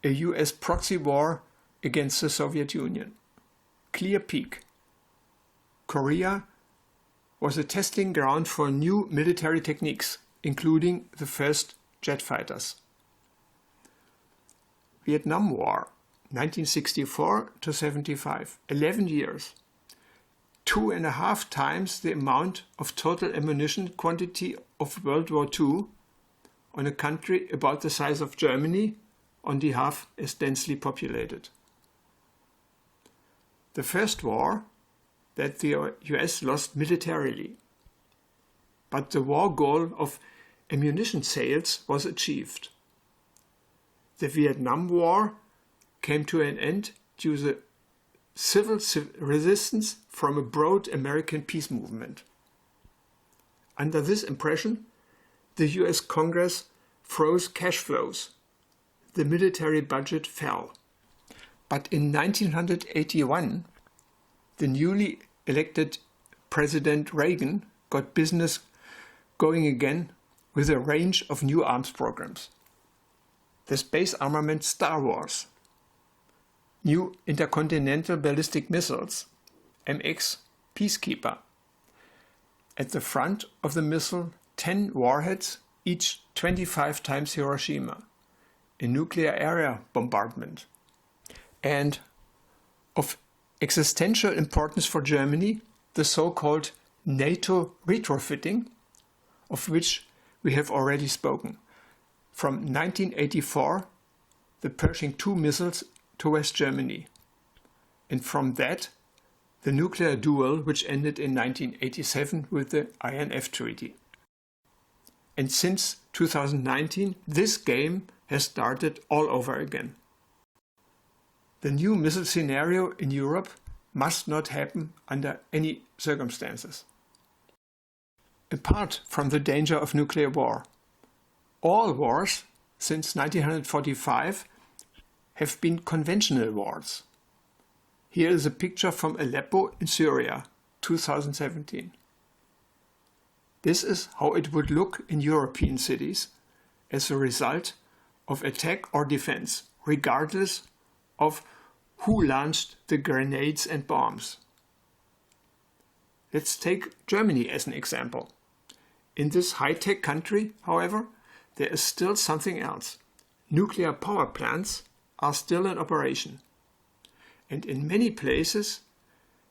Speaker 1: A US proxy war against the Soviet Union. Clear peak. Korea was a testing ground for new military techniques, including the first jet fighters. Vietnam War, 1964 to 75, 11 years. 2.5 times the amount of total ammunition quantity of World War II on a country about the size of Germany, on the half as densely populated. The first war that the US lost militarily, but the war goal of ammunition sales was achieved. The Vietnam War came to an end due to civil resistance from a broad American peace movement. Under this impression, the US Congress froze cash flows. The military budget fell. But in 1981, the newly elected President Reagan got business going again with a range of new arms programs. The space armament Star Wars, new intercontinental ballistic missiles, MX Peacekeeper. At the front of the missile, 10 warheads, each 25 times Hiroshima, a nuclear area bombardment. And of existential importance for Germany, the so-called NATO retrofitting, of which we have already spoken. From 1984, the Pershing II missiles to West Germany. And from that, the nuclear duel, which ended in 1987 with the INF Treaty. And since 2019, this game has started all over again. The new missile scenario in Europe must not happen under any circumstances. Apart from the danger of nuclear war, all wars since 1945 have been conventional wars. Here is a picture from Aleppo in Syria, 2017. This is how it would look in European cities as a result of attack or defense, regardless of who launched the grenades and bombs. Let's take Germany as an example. In this high-tech country, however, there is still something else. Nuclear power plants are still in operation. And in many places,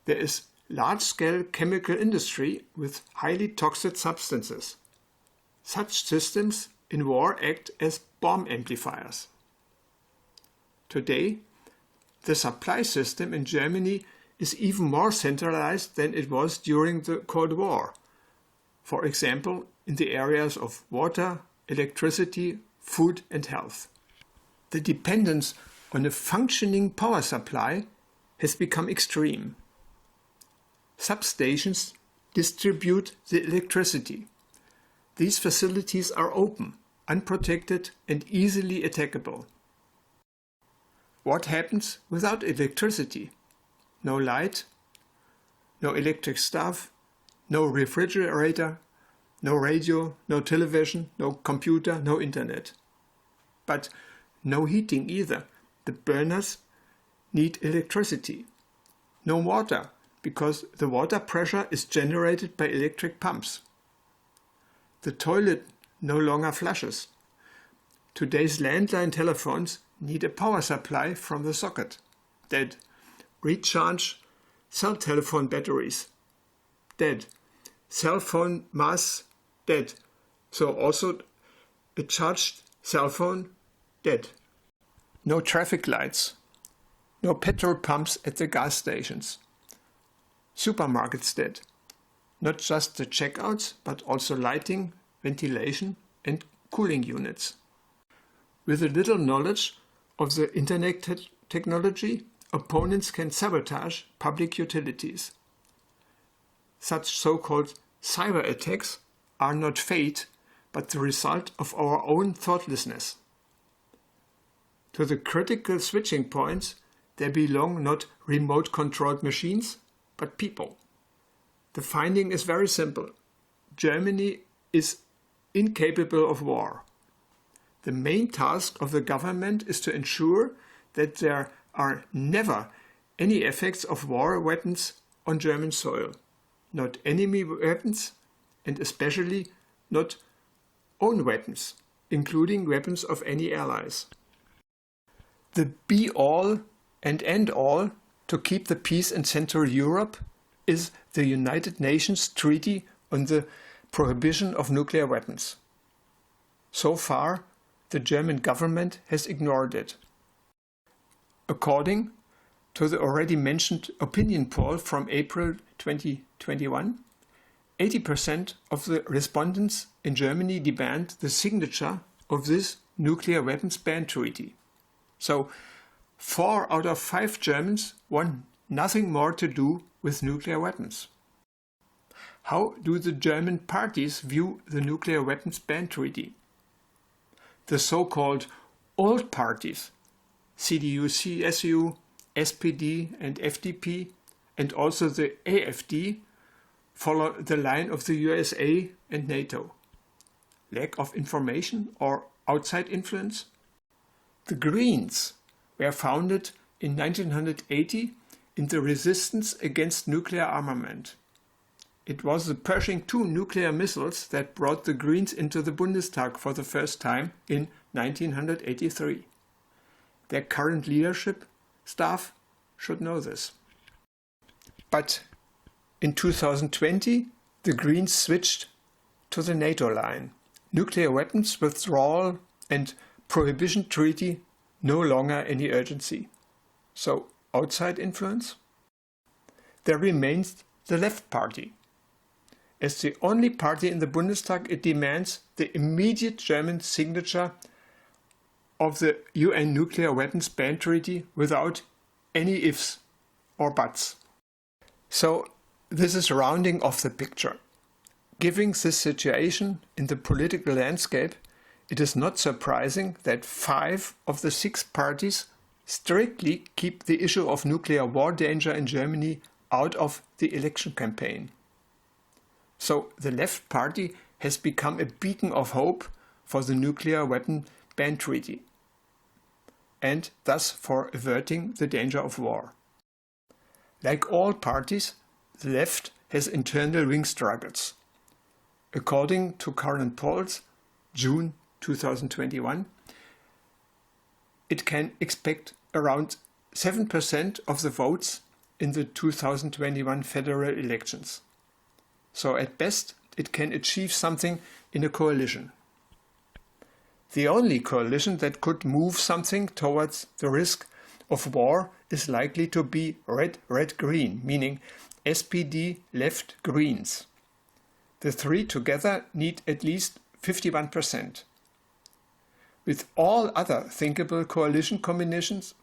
Speaker 1: there is large-scale chemical industry with highly toxic substances. Such systems in war act as bomb amplifiers. Today, the supply system in Germany is even more centralized than it was during the Cold War. For example, in the areas of water, electricity, food and health. The dependence on a functioning power supply has become extreme. Substations distribute the electricity. These facilities are open, unprotected and easily attackable. What happens without electricity? No light, no electric stove, no refrigerator, no radio, no television, no computer, no internet. But no heating either. The burners need electricity. No water, because the water pressure is generated by electric pumps. The toilet no longer flushes. Today's landline telephones need a power supply from the socket. Dead. Recharge cell telephone batteries. Dead. Cell phone masts. Dead. So also a charged cell phone. Dead. No traffic lights. No petrol pumps at the gas stations. Supermarkets dead. Not just the checkouts, but also lighting, ventilation and cooling units. With a little knowledge of the internet technology, opponents can sabotage public utilities. Such so-called cyber attacks are not fate, but the result of our own thoughtlessness. To the critical switching points, there belong not remote-controlled machines, but people. The finding is very simple. Germany is incapable of war. The main task of the government is to ensure that there are never any effects of war weapons on German soil, not enemy weapons and especially not own weapons, including weapons of any allies. The be-all and end-all to keep the peace in Central Europe is the United Nations Treaty on the Prohibition of Nuclear Weapons. So far, the German government has ignored it. According to the already mentioned opinion poll from April 2021, 80% of the respondents in Germany demand the signature of this nuclear weapons ban treaty. So 4 out of 5 Germans want nothing more to do with nuclear weapons. How do the German parties view the nuclear weapons ban treaty? The so-called old parties, CDU, CSU, SPD and FDP, and also the AfD, follow the line of the USA and NATO. Lack of information or outside influence? The Greens were founded in 1980 in the resistance against nuclear armament. It was the Pershing II nuclear missiles that brought the Greens into the Bundestag for the first time in 1983. Their current leadership staff should know this. But in 2020, the Greens switched to the NATO line. Nuclear weapons withdrawal and prohibition treaty no longer any urgency. So outside influence? There remains the Left Party. As the only party in the Bundestag, it demands the immediate German signature of the UN Nuclear Weapons Ban Treaty without any ifs or buts. So this is rounding off the picture. Given this situation in the political landscape, it is not surprising that 5 of the 6 parties strictly keep the issue of nuclear war danger in Germany out of the election campaign. So the Left Party has become a beacon of hope for the Nuclear Weapons Ban Treaty, and thus for averting the danger of war. Like all parties, the left has internal wing struggles. According to current polls, June 2021, it can expect around 7% of the votes in the 2021 federal elections. So at best, it can achieve something in a coalition. The only coalition that could move something towards the risk of war is likely to be red-red-green, meaning SPD, left, Greens. The three together need at least 51%. With all other thinkable coalition combinations,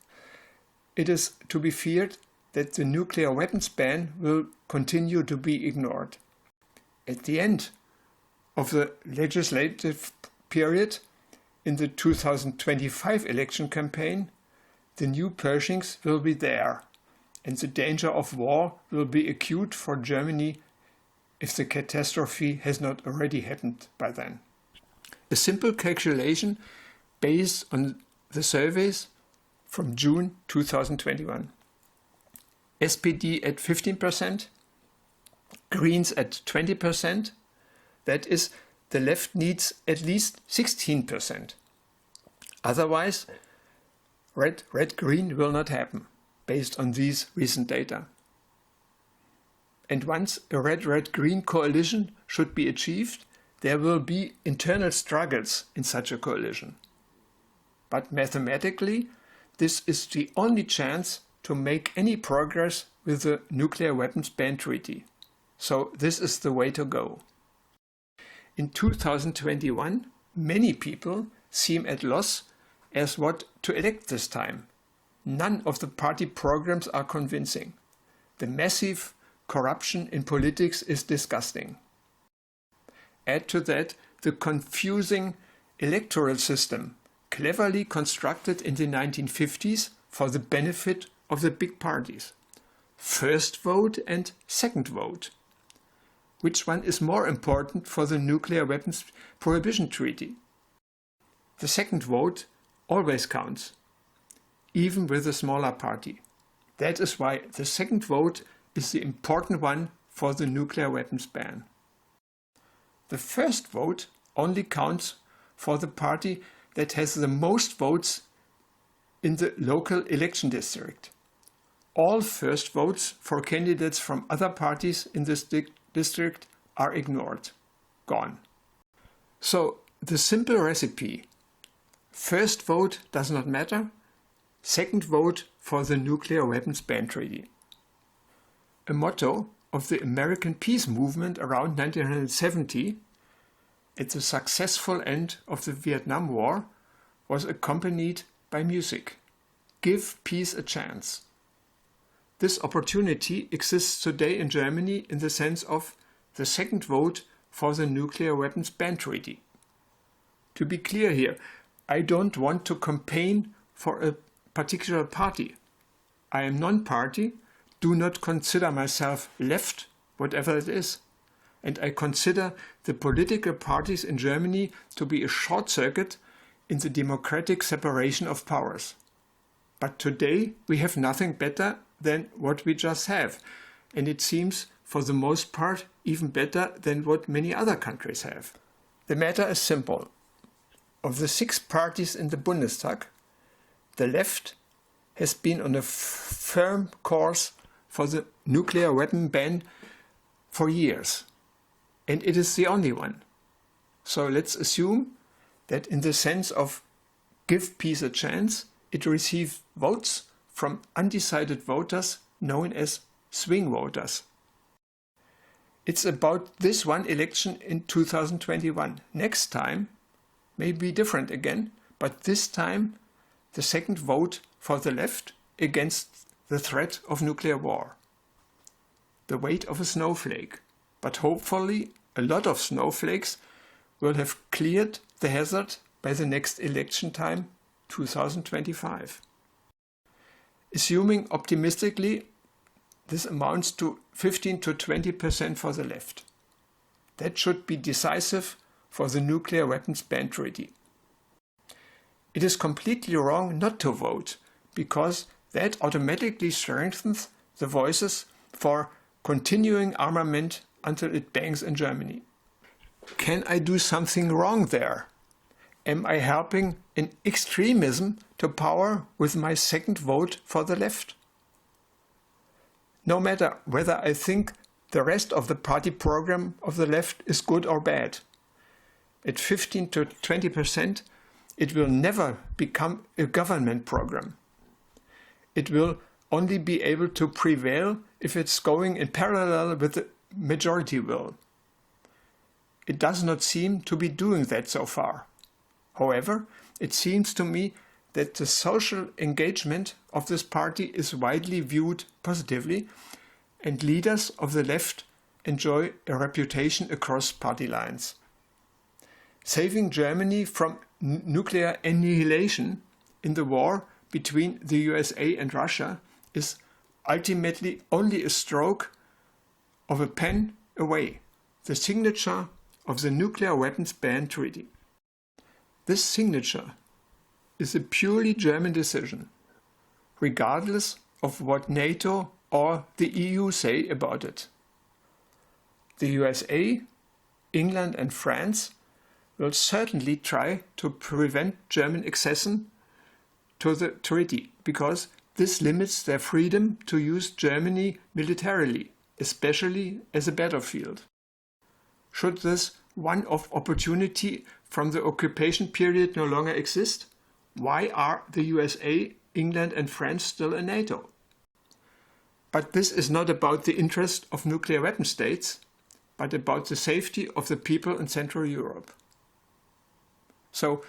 Speaker 1: it is to be feared that the nuclear weapons ban will continue to be ignored. At the end of the legislative period, in the 2025 election campaign, the new Pershings will be there, and the danger of war will be acute for Germany if the catastrophe has not already happened by then. A simple calculation based on the surveys from June 2021. SPD at 15%, Greens at 20%, that is, the left needs at least 16%. Otherwise, red-green will not happen, based on these recent data. And once a red-red-green coalition should be achieved, there will be internal struggles in such a coalition. But mathematically, this is the only chance to make any progress with the Nuclear Weapons Ban Treaty. So this is the way to go. In 2021, many people seem at loss as what to elect this time. None of the party programs are convincing. The massive corruption in politics is disgusting. Add to that the confusing electoral system, cleverly constructed in the 1950s for the benefit of the big parties. First vote and second vote. Which one is more important for the Nuclear Weapons Prohibition Treaty? The second vote always counts, even with a smaller party. That is why the second vote is the important one for the nuclear weapons ban. The first vote only counts for the party that has the most votes in the local election district. All first votes for candidates from other parties in this district are ignored, gone. So the simple recipe: first vote does not matter, second vote for the Nuclear Weapons Ban Treaty. A motto of the American peace movement around 1970, at the successful end of the Vietnam War, was accompanied by music. Give peace a chance. This opportunity exists today in Germany in the sense of the second vote for the Nuclear Weapons Ban Treaty. To be clear here, I don't want to campaign for a particular party. I am non-party, do not consider myself left, whatever it is, and I consider the political parties in Germany to be a short circuit in the democratic separation of powers. But today we have nothing better than what we just have, and it seems for the most part even better than what many other countries have. The matter is simple. Of the 6 parties in the Bundestag, the left has been on a firm course for the nuclear weapon ban for years, and it is the only one. So let's assume that in the sense of give peace a chance, it receives votes from undecided voters known as swing voters. It's about this one election in 2021. Next time may be different again, but this time the second vote for the left against the threat of nuclear war. The weight of a snowflake, but hopefully a lot of snowflakes will have cleared the hazard by the next election time, 2025. Assuming optimistically, this amounts to 15 to 20% for the left. That should be decisive for the Nuclear Weapons Ban Treaty. It is completely wrong not to vote, because that automatically strengthens the voices for continuing armament until it bangs in Germany. Can I do something wrong there? Am I helping an extremism to power with my second vote for the left? No matter whether I think the rest of the party program of the left is good or bad, at 15 to 20%, it will never become a government program. It will only be able to prevail if it's going in parallel with the majority will. It does not seem to be doing that so far. However, it seems to me that the social engagement of this party is widely viewed positively, and leaders of the left enjoy a reputation across party lines. Saving Germany from nuclear annihilation in the war between the USA and Russia is ultimately only a stroke of a pen away, the signature of the Nuclear Weapons Ban Treaty. This signature is a purely German decision, regardless of what NATO or the EU say about it. The USA, England and France will certainly try to prevent German accession to the treaty, because this limits their freedom to use Germany militarily, especially as a battlefield. Should this one-off opportunity from the occupation period no longer exist, why are the USA, England and France still in NATO? But this is not about the interest of nuclear weapon states, but about the safety of the people in Central Europe. So,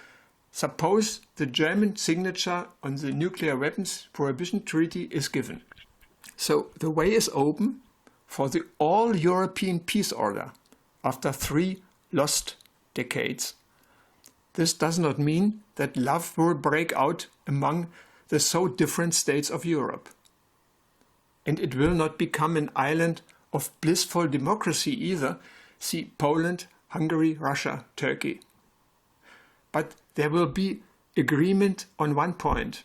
Speaker 1: suppose the German signature on the Nuclear Weapons Prohibition Treaty is given. So the way is open for the all-European peace order after 3 lost decades. This does not mean that love will break out among the so different states of Europe. And it will not become an island of blissful democracy either. See Poland, Hungary, Russia, Turkey. But there will be agreement on one point.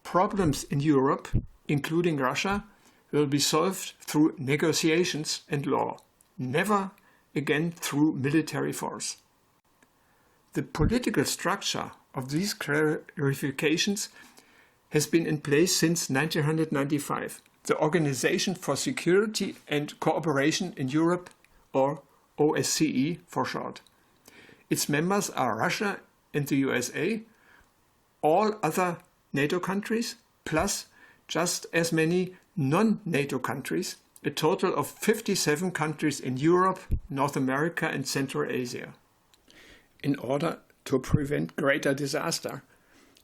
Speaker 1: Problems in Europe, including Russia, will be solved through negotiations and law, never again through military force. The political structure of these clarifications has been in place since 1995, the Organization for Security and Cooperation in Europe, or OSCE for short. Its members are Russia and the USA, all other NATO countries, plus just as many non-NATO countries, a total of 57 countries in Europe, North America and Central Asia. In order to prevent greater disaster,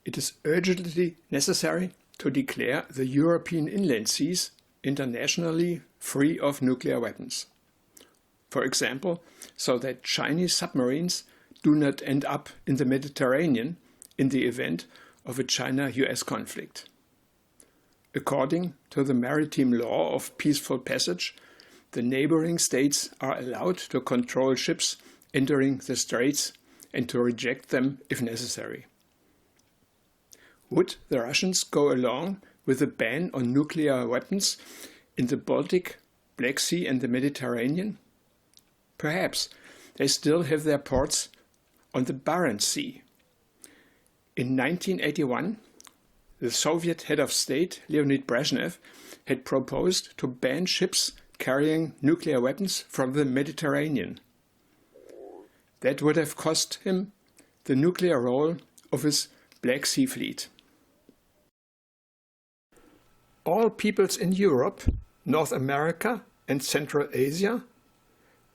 Speaker 1: it is urgently necessary to declare the European inland seas internationally free of nuclear weapons. For example, so that Chinese submarines do not end up in the Mediterranean in the event of a China-US conflict. According to the maritime law of peaceful passage, the neighboring states are allowed to control ships entering the straits and to reject them if necessary. Would the Russians go along with a ban on nuclear weapons in the Baltic, Black Sea and the Mediterranean? Perhaps. They still have their ports on the Barents Sea. In 1981, the Soviet head of state, Leonid Brezhnev, had proposed to ban ships carrying nuclear weapons from the Mediterranean. That would have cost him the nuclear role of his Black Sea fleet. All peoples in Europe, North America and Central Asia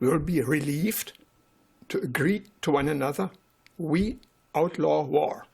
Speaker 1: will be relieved to agree to one another, we outlaw war.